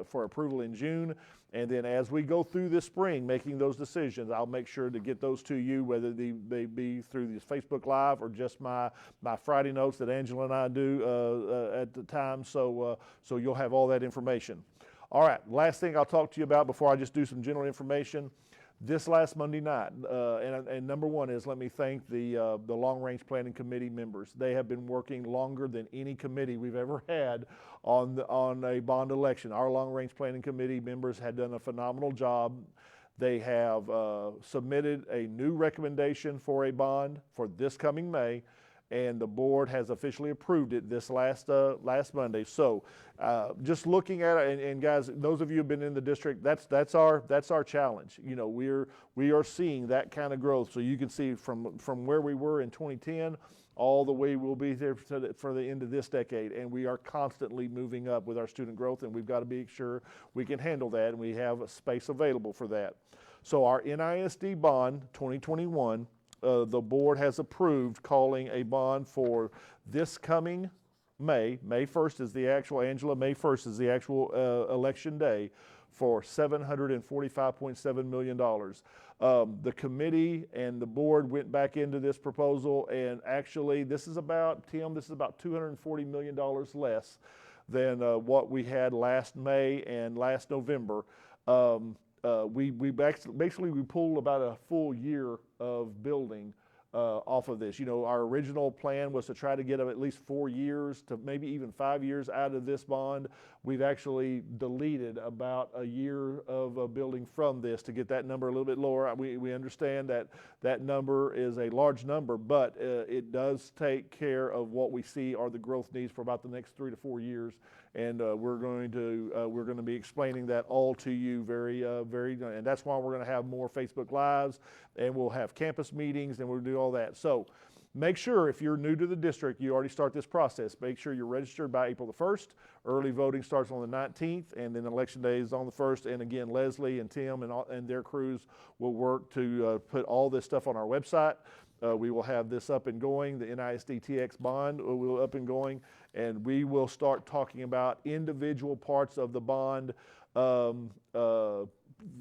for approval in June. And then as we go through this spring making those decisions, I'll make sure to get those to you, whether they be through this Facebook Live or just my Friday notes that Angela and I do at the time. So you'll have all that information. All right, last thing I'll talk to you about before I just do some general information. This last Monday night, and number one is, let me thank the Long Range Planning Committee members. They have been working longer than any committee we've ever had on a bond election. Our Long Range Planning Committee members had done a phenomenal job. They have submitted a new recommendation for a bond for this coming May, and the board has officially approved it this last Monday. So just looking at it, and guys, those of you who've been in the district, that's our challenge. You know, we are seeing that kind of growth. So you can see from where we were in 2010 all the way we'll be there for the end of this decade, and we are constantly moving up with our student growth, and we've got to be sure we can handle that, and we have a space available for that. So our NISD bond 2021, the board has approved calling a bond for this coming May 1st is the actual, Angela, May 1st is the actual election day, for $745.7 million. The committee and the board went back into this proposal, and actually this is about, Tim, this is about $240 million less than what we had last May and last November. We pulled about a full year of building off of this. You know, our original plan was to try to get at least 4 years to maybe even 5 years out of this bond. We've actually deleted about a year of building from this to get that number a little bit lower. We understand that number is a large number, but it does take care of what we see are the growth needs for about the next 3 to 4 years. And we're going to be explaining that all to you very, and that's why we're going to have more Facebook Lives, and we'll have campus meetings, and we'll do all that. So make sure, if you're new to the district, you already start this process. Make sure you're registered by April the 1st. Early voting starts on the 19th, and then election day is on the 1st. And again, Leslie and Tim and their crews will work to put all this stuff on our website. We will have this up and going. The NISD TX bond will up and going, and we will start talking about individual parts of the bond the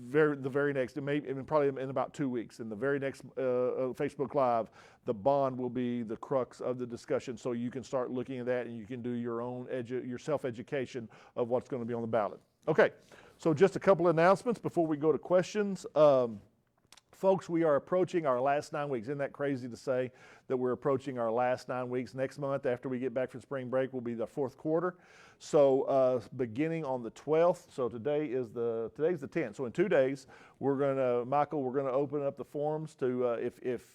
very next, probably in about 2 weeks. In the very next Facebook Live, the bond will be the crux of the discussion, so you can start looking at that and you can do your own your self-education of what's going to be on the ballot. Okay, so just a couple of announcements before we go to questions. Folks, we are approaching our last 9 weeks. Isn't that crazy to say that we're approaching our last 9 weeks. Next month, after we get back from spring break, will be the fourth quarter. So beginning on the 12th, so today's the 10th. So in 2 days, we're gonna open up the forms to if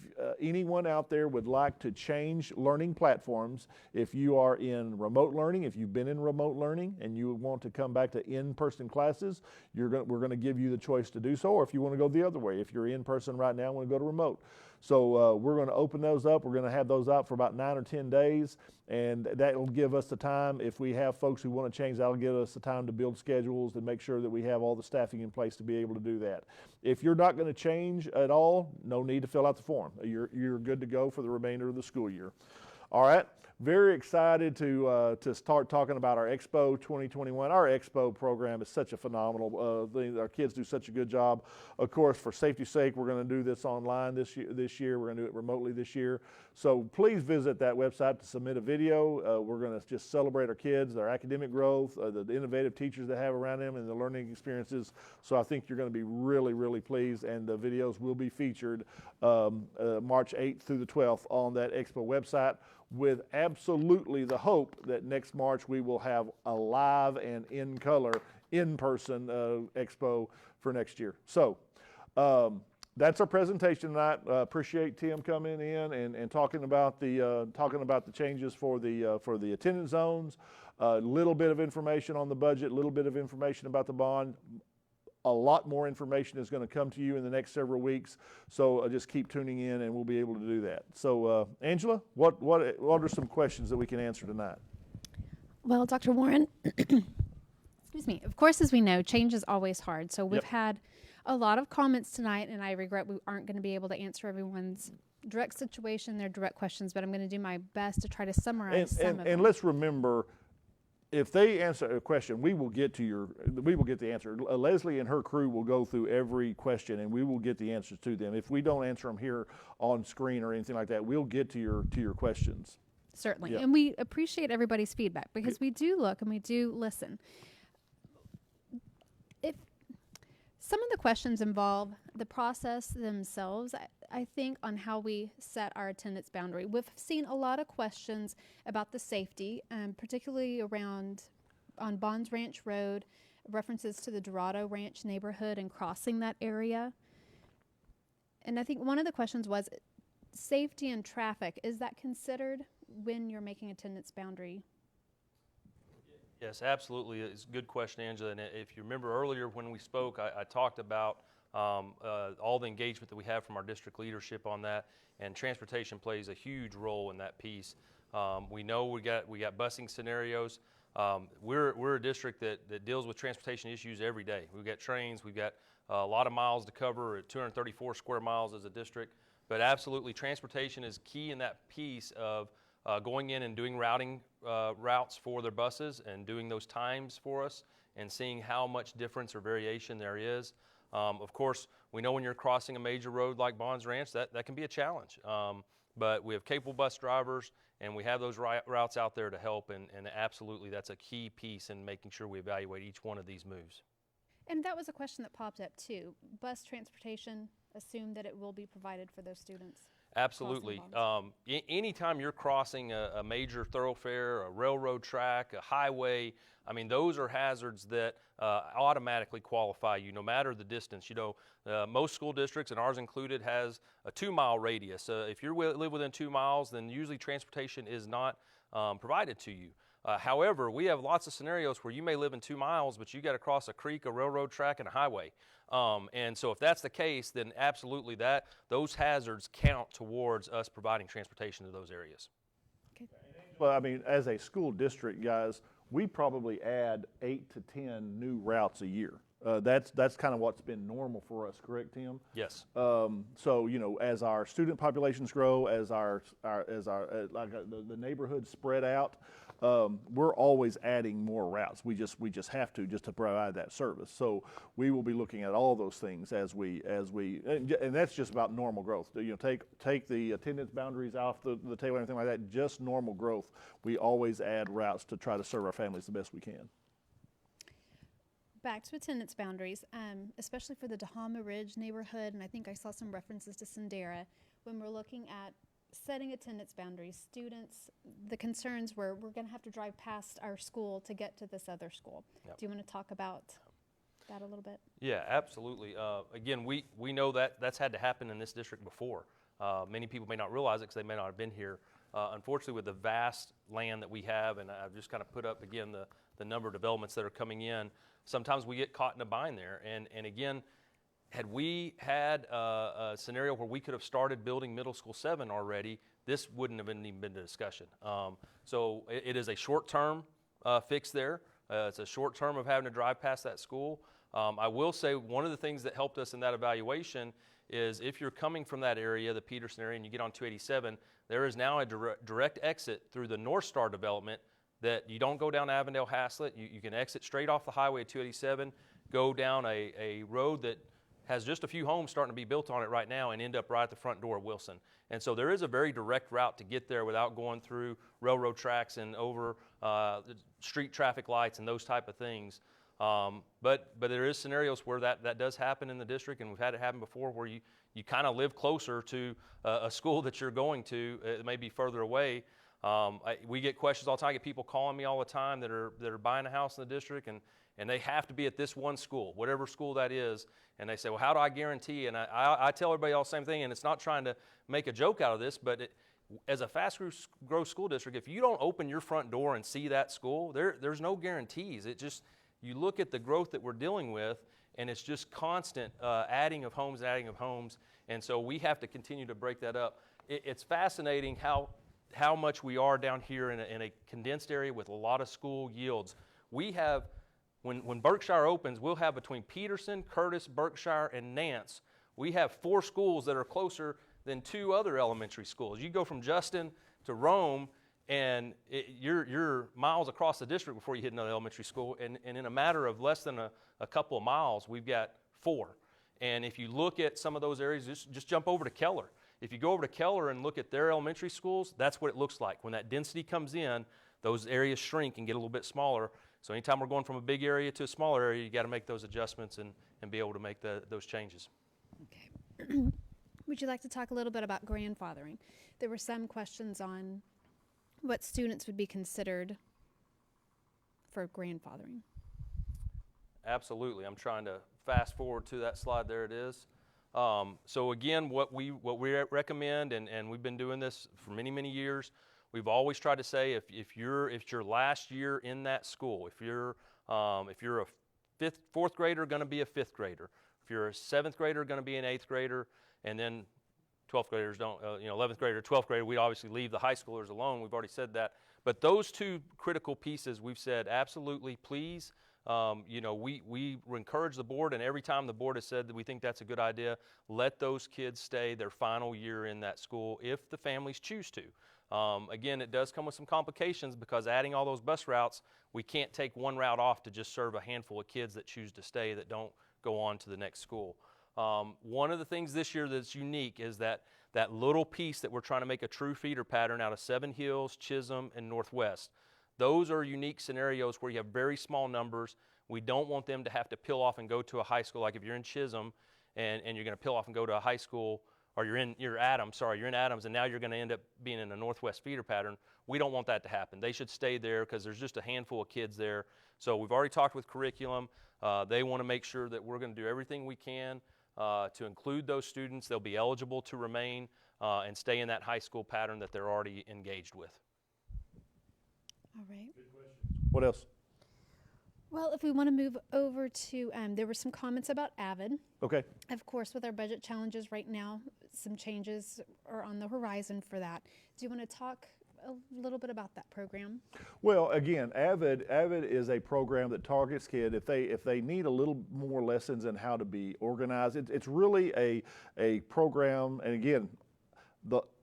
anyone out there would like to change learning platforms. If you are in remote learning, if you've been in remote learning and you want to come back to in-person classes, we're going to give you the choice to do so. Or if you want to go the other way, if you're in person right now and want to go to remote. So we're going to open those up. We're going to have those out for about 9 or 10 days, and that will give us the time. If we have folks who want to change, that'll give us the time to build schedules and make sure that we have all the staffing in place to be able to do that. If you're not going to change at all, no need to fill out the form. You're good to go for the remainder of the school year. All right. Very excited to start talking about our Expo 2021. Our Expo program is such a phenomenal thing. Our kids do such a good job. Of course, for safety's sake, we're going to do this online this year. We're going to do it remotely this year. So please visit that website to submit a video. We're going to just celebrate our kids, their academic growth, the innovative teachers they have around them, and the learning experiences. So I think you're going to be really, really pleased, and the videos will be featured March 8th through the 12th on that Expo website, with absolutely the hope that next March we will have a live and in color, in-person expo for next year. So that's our presentation tonight. Appreciate Tim coming in and talking about the changes for the attendance zones. A little bit of information on the budget, a little bit of information about the bond. A lot more information is going to come to you in the next several weeks, so just keep tuning in and we'll be able to do that. So Angela, what are some questions that we can answer tonight? Well, Dr. Warren, excuse me, of course, as we know, change is always hard. So we've had a lot of comments tonight, and I regret we aren't going to be able to answer everyone's direct situation, their direct questions, but I'm going to do my best to try to summarize some of them. And let's remember, if they answer a question, we will get the answer. Leslie and her crew will go through every question, and we will get the answers to them. If we don't answer them here on screen or anything like that, we'll get to your questions. Certainly. Yep. And we appreciate everybody's feedback, because we do look and we do listen. If some of the questions involve the process themselves, I think, on how we set our attendance boundary. We've seen a lot of questions about the safety, particularly around on Bonds Ranch Road, references to the Dorado Ranch neighborhood and crossing that area. And I think one of the questions was safety and traffic. Is that considered when you're making attendance boundary? Yes, absolutely. It's a good question, Angela. And if you remember earlier when we spoke, I talked about all the engagement that we have from our district leadership on that, and transportation plays a huge role in that piece. We know we got busing scenarios. We're a district that deals with transportation issues every day. We've got trains, we've got a lot of miles to cover, at 234 square miles as a district, but absolutely transportation is key in that piece of going in and doing routes for their buses and doing those times for us and seeing how much difference or variation there is. Of course, we know when you're crossing a major road like Bonds Ranch, that can be a challenge. But we have capable bus drivers, and we have those routes out there to help, and absolutely that's a key piece in making sure we evaluate each one of these moves. And that was a question that popped up too. Bus transportation, assume that it will be provided for those students. Absolutely. Anytime you're crossing a major thoroughfare, a railroad track, a highway, I mean, those are hazards that automatically qualify you, no matter the distance. You know, most school districts, and ours included, has a 2-mile radius. If you live within 2 miles, then usually transportation is not provided to you. However, we have lots of scenarios where you may live in 2 miles, but you got to cross a creek, a railroad track, and a highway. And so if that's the case, then absolutely those hazards count towards us providing transportation to those areas. Okay. Well, I mean, as a school district, guys, we probably add 8 to 10 new routes a year. That's kind of what's been normal for us, correct, Tim? Yes. So you know, as our student populations grow, as the neighborhoods spread out, we're always adding more routes. We just have to provide that service. So we will be looking at all those things as we and that's just about normal growth. You know, take the attendance boundaries off the table, anything like that. Just normal growth. We always add routes to try to serve our families the best we can. Back to attendance boundaries, especially for the Dahama Ridge neighborhood, and I think I saw some references to Sendera. When we're looking at setting attendance boundaries, students, the concerns were we're going to have to drive past our school to get to this other school. Yep. Do you want to talk about that a little bit? Yeah, absolutely. Again, we know that that's had to happen in this district before. Many people may not realize it because they may not have been here. Unfortunately, with the vast land that we have, and I've just kind of put up again the number of developments that are coming in, sometimes we get caught in a bind there. And again, had we had a scenario where we could have started building middle school 7 already, this wouldn't have even been a discussion. So it is a short-term fix there. It's a short term of having to drive past that school. I will say one of the things that helped us in that evaluation is if you're coming from that area, the Peterson area, and you get on 287, there is now a direct exit through the North Star development that you don't go down Avondale Haslett. You can exit straight off the highway at 287, go down a road that has just a few homes starting to be built on it right now and end up right at the front door of Wilson. And so there is a very direct route to get there without going through railroad tracks and over street traffic lights and those type of things. But there is scenarios where that does happen in the district, and we've had it happen before where you kind of live closer to a school that you're going to. It may be further away. We get questions all the time. I get people calling me all the time that are buying a house in the district, and they have to be at this one school, whatever school that is. And they say, well, how do I guarantee? And I tell everybody all the same thing, and it's not trying to make a joke out of this, but as a fast growth school district, if you don't open your front door and see that school, there's no guarantees. It just, you look at the growth that we're dealing with, and it's just constant adding of homes. And so we have to continue to break that up. It's fascinating how much we are down here in a condensed area with a lot of school yields. We have, when Berkshire opens, we'll have between Peterson, Curtis, Berkshire, and Nance, we have 4 schools that are closer than 2 other elementary schools. You go from Justin to Rome, and you're miles across the district before you hit another elementary school. And in a matter of less than a couple of miles, we've got 4. And if you look at some of those areas, just jump over to Keller. If you go over to Keller and look at their elementary schools, that's what it looks like. When that density comes in, those areas shrink and get a little bit smaller. So anytime we're going from a big area to a smaller area, you got to make those adjustments and be able to make those changes. Okay. Would you like to talk a little bit about grandfathering? There were some questions on what students would be considered for grandfathering. Absolutely. I'm trying to fast forward to that slide. There it is. So again, what we recommend, and we've been doing this for many, many years, we've always tried to say if your last year in that school, if you're a fourth grader, going to be a 5th grader. If you're a 7th grader, going to be an 8th grader, and then 12th graders don't, 11th grader, 12th grader, we obviously leave the high schoolers alone. We've already said that. But those 2 critical pieces, we've said absolutely, please. We encourage the board, and every time the board has said that we think that's a good idea, let those kids stay their final year in that school if the families choose to. Again, it does come with some complications because adding all those bus routes, we can't take one route off to just serve a handful of kids that choose to stay that don't go on to the next school. One of the things this year that's unique is that little piece that we're trying to make a true feeder pattern out of 7 Hills, Chisholm, and Northwest. Those are unique scenarios where you have very small numbers. We don't want them to have to peel off and go to a high school. Like if you're in Chisholm and you're going to peel off and go to a high school, or you're in Adams, and now you're going to end up being in a Northwest feeder pattern. We don't want that to happen. They should stay there because there's just a handful of kids there. So we've already talked with curriculum. They want to make sure that we're going to do everything we can to include those students. They'll be eligible to remain and stay in that high school pattern that they're already engaged with. All right. Good question. What else? Well, if we want to move over to, there were some comments about Avid. Okay. Of course, with our budget challenges right now, some changes are on the horizon for that. Do you want to talk a little bit about that program? Well, again, Avid is a program that targets kids if they need a little more lessons in how to be organized. It's really a program, and again,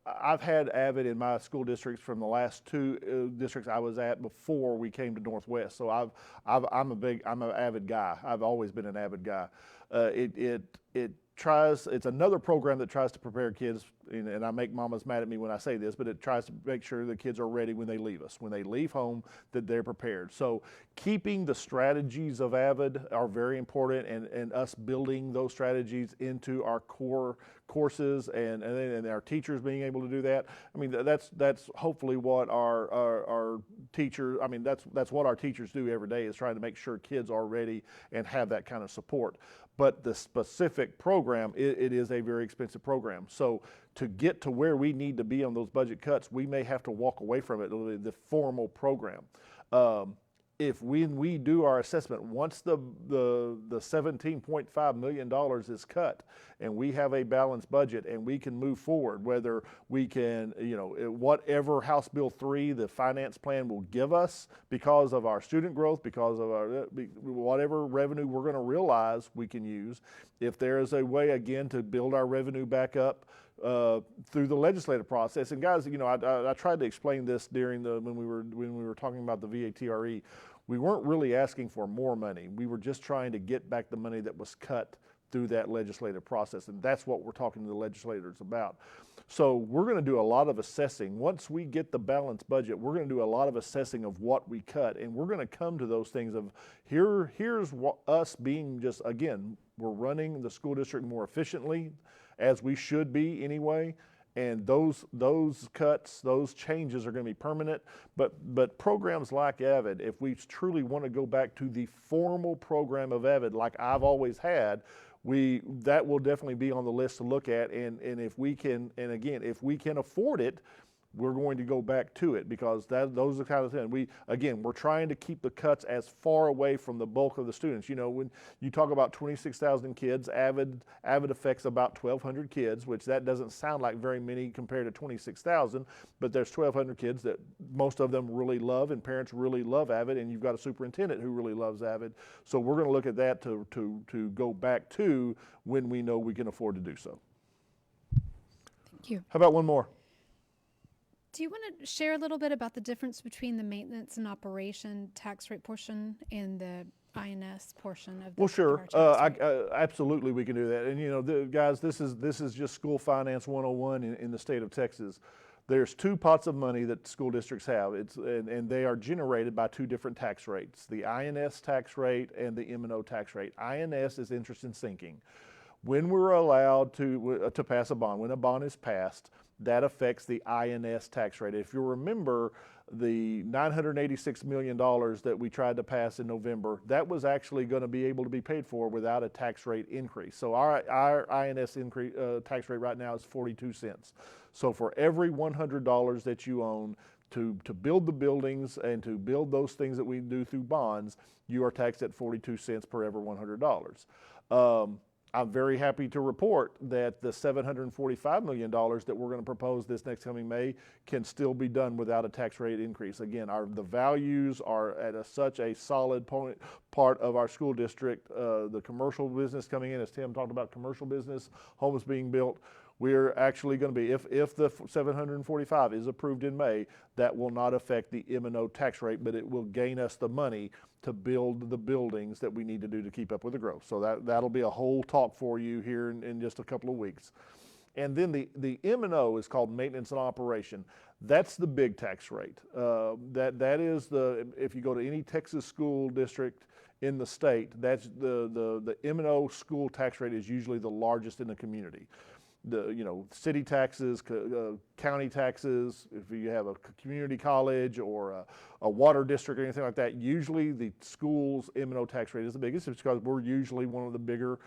I've had Avid in my school districts from the last 2 districts I was at before we came to Northwest. So I'm an Avid guy. I've always been an Avid guy. It's another program that tries to prepare kids and I make mamas mad at me when I say this, but it tries to make sure the kids are ready when they leave us. When they leave home, that they're prepared. So keeping the strategies of AVID are very important, and us building those strategies into our core courses and our teachers being able to do that. I mean, that's hopefully what our teachers, I mean, that's what our teachers do every day, is trying to make sure kids are ready and have that kind of support. But the specific program, it is a very expensive program. So to get to where we need to be on those budget cuts, we may have to walk away from it, the formal program. If when we do our assessment, once the $17.5 million is cut and we have a balanced budget and we can move forward, whether we can, whatever House Bill 3, the finance plan will give us because of our student growth, because of our whatever revenue we're going to realize we can use. If there is a way, again, to build our revenue back up through the legislative process. And guys, I tried to explain this during when we were talking about the VATRE. We weren't really asking for more money. We were just trying to get back the money that was cut through that legislative process, and that's what we're talking to the legislators about. So we're going to do a lot of assessing. Once we get the balanced budget, we're going to do a lot of assessing of what we cut, and we're going to come to those things of here's what us being just, again, we're running the school district more efficiently, as we should be anyway. And those cuts, those changes are going to be permanent. But programs like AVID, if we truly want to go back to the formal program of AVID like I've always had, that will definitely be on the list to look at. And if we can, and again, if we can afford it, we're going to go back to it, because those are the kind of things. We're trying to keep the cuts as far away from the bulk of the students. When you talk about 26,000 kids, AVID affects about 1,200 kids, which that doesn't sound like very many compared to 26,000, but there's 1,200 kids that most of them really love, and parents really love AVID, and you've got a superintendent who really loves AVID. So we're going to look at that to go back to when we know we can afford to do so. Thank you. How about one more? Do you want to share a little bit about the difference between the maintenance and operation tax rate portion and the INS portion of the Well, sure. tax rate? Absolutely, we can do that. And guys, this is just school finance 101 in the state of Texas. There's two pots of money that school districts have. And they are generated by two different tax rates: the INS tax rate and the M&O tax rate. INS is interest and sinking. When we're allowed to pass a bond, when a bond is passed, that affects the INS tax rate. If you remember, the $986 million that we tried to pass in November, that was actually going to be able to be paid for without a tax rate increase. So our INS tax rate right now is 42 cents. So for every $100 that you own to build the buildings and to build those things that we do through bonds, you are taxed at 42 cents per every $100. I'm very happy to report that the $745 million that we're going to propose this next coming May can still be done without a tax rate increase. Again, the values are at such a solid part of our school district. The commercial business coming in, as Tim talked about, commercial business, homes being built. We're actually going to be, if the 745 is approved in May, that will not affect the M&O tax rate, but it will gain us the money to build the buildings that we need to do to keep up with the growth. So that'll be a whole talk for you here in just a couple of weeks. And then the M&O is called maintenance and operation. That's the big tax rate. That is if you go to any Texas school district in the state, that's the M&O school tax rate is usually the largest in the community. City taxes, county taxes, if you have a community college or a water district or anything like that, usually the school's M&O tax rate is the biggest. It's because we're usually one of the bigger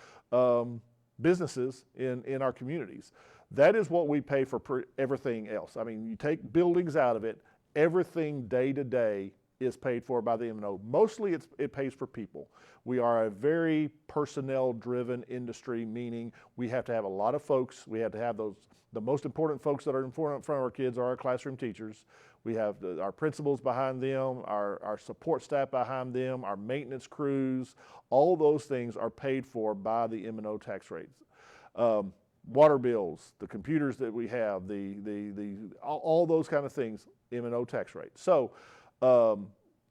businesses in our communities. That is what we pay for everything else. I mean, you take buildings out of it, everything day to day is paid for by the M&O. Mostly it pays for people. We are a very personnel-driven industry, meaning we have to have a lot of folks. We have to have the most important folks that are in front of our kids are our classroom teachers. We have our principals behind them, our support staff behind them, our maintenance crews. All those things are paid for by the M&O tax rates. Water bills, the computers that we have, all those kind of things, M&O tax rate. So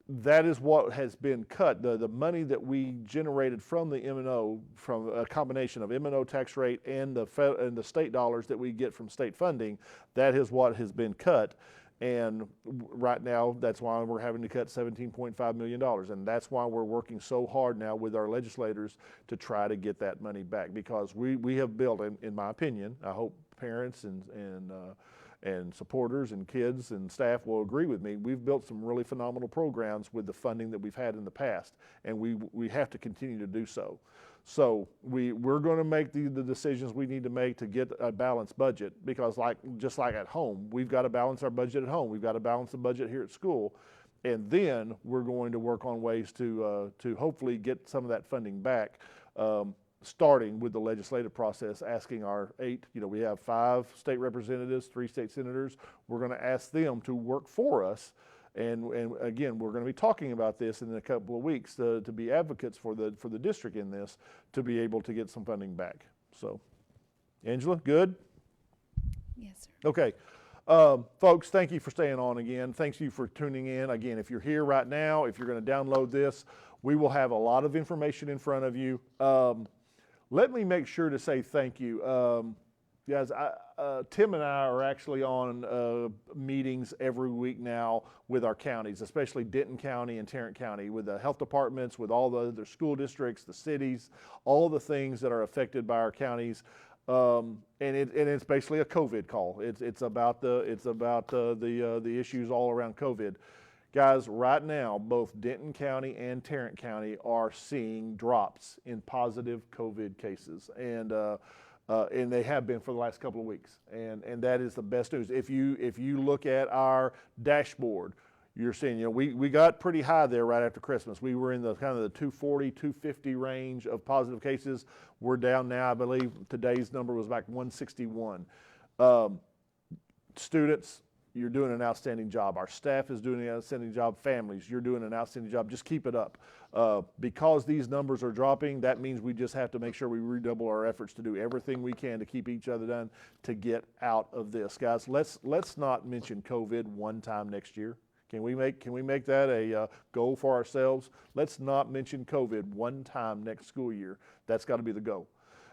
that is what has been cut. The money that we generated from the M&O, from a combination of M&O tax rate and the state dollars that we get from state funding, that is what has been cut. And right now, that's why we're having to cut $17.5 million. And that's why we're working so hard now with our legislators to try to get that money back, because we have built, in my opinion, I hope parents and supporters and kids and staff will agree with me, we've built some really phenomenal programs with the funding that we've had in the past, and we have to continue to do so. So we're going to make the decisions we need to make to get a balanced budget, because just like at home, we've got to balance our budget at home. We've got to balance the budget here at school. And then we're going to work on ways to hopefully get some of that funding back, starting with the legislative process, asking our we have 5 state representatives, 3 state senators. We're going to ask them to work for us. And again, we're going to be talking about this in a couple of weeks to be advocates for the district in this, to be able to get some funding back. So, Angela, good? Yes, sir. Okay. Folks, thank you for staying on again. Thank you for tuning in. Again, if you're here right now, if you're going to download this, we will have a lot of information in front of you. Let me make sure to say thank you. Guys, Tim and I are actually on meetings every week now with our counties, especially Denton County and Tarrant County, with the health departments, with all the other school districts, the cities, all the things that are affected by our counties. And it's basically a COVID call. It's about the issues all around COVID. Guys, right now, both Denton County and Tarrant County are seeing drops in positive COVID cases, and they have been for the last couple of weeks, and that is the best news. If you look at our dashboard, you're seeing, we got pretty high there right after Christmas. We were in the kind of the 240, 250 range of positive cases. We're down now, I believe today's number was like 161. Students, you're doing an outstanding job. Our staff is doing an outstanding job. Families, you're doing an outstanding job. Just keep it up. Because these numbers are dropping, that means we just have to make sure we redouble our efforts to do everything we can to keep each other done to get out of this. Guys, let's not mention COVID one time next year. Can we make that a goal for ourselves? Let's not mention COVID one time next school year. That's got to be the goal.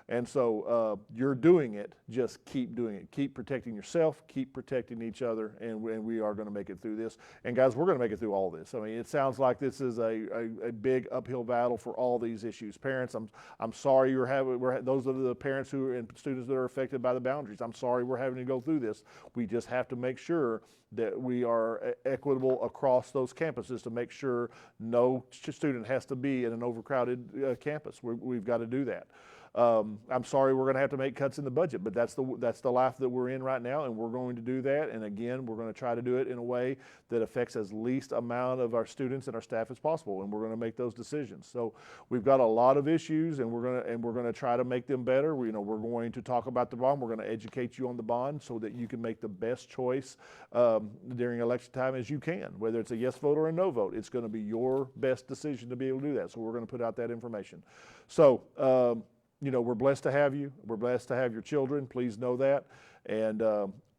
And so you're doing it, just keep doing it. Keep protecting yourself, keep protecting each other, and we are going to make it through this. And guys, we're going to make it through all this. I mean, it sounds like this is a big uphill battle for all these issues. Parents, I'm sorry those are the parents and students that are affected by the boundaries. I'm sorry we're having to go through this. We just have to make sure that we are equitable across those campuses to make sure no student has to be in an overcrowded campus. We've got to do that. I'm sorry we're going to have to make cuts in the budget, but that's the life that we're in right now, and we're going to do that. And again, we're going to try to do it in a way that affects as least amount of our students and our staff as possible, and we're going to make those decisions. So we've got a lot of issues, and we're going to try to make them better. We're going to talk about the bond. We're going to educate you on the bond so that you can make the best choice during election time as you can, whether it's a yes vote or a no vote. It's going to be your best decision to be able to do that. So we're going to put out that information. So. We're blessed to have you. We're blessed to have your children. Please know that. And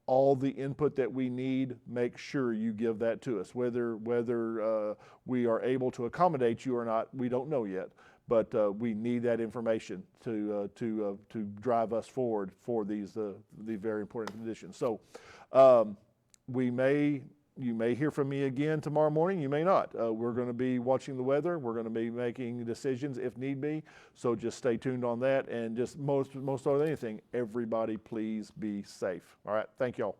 all the input that we need, make sure you give that to us. Whether we are able to accommodate you or not, we don't know yet. But we need that information to drive us forward for the very important conditions. So you may hear from me again tomorrow morning. You may not. We're going to be watching the weather. We're going to be making decisions if need be. So just stay tuned on that. And just most than anything, everybody please be safe. All right. Thank y'all.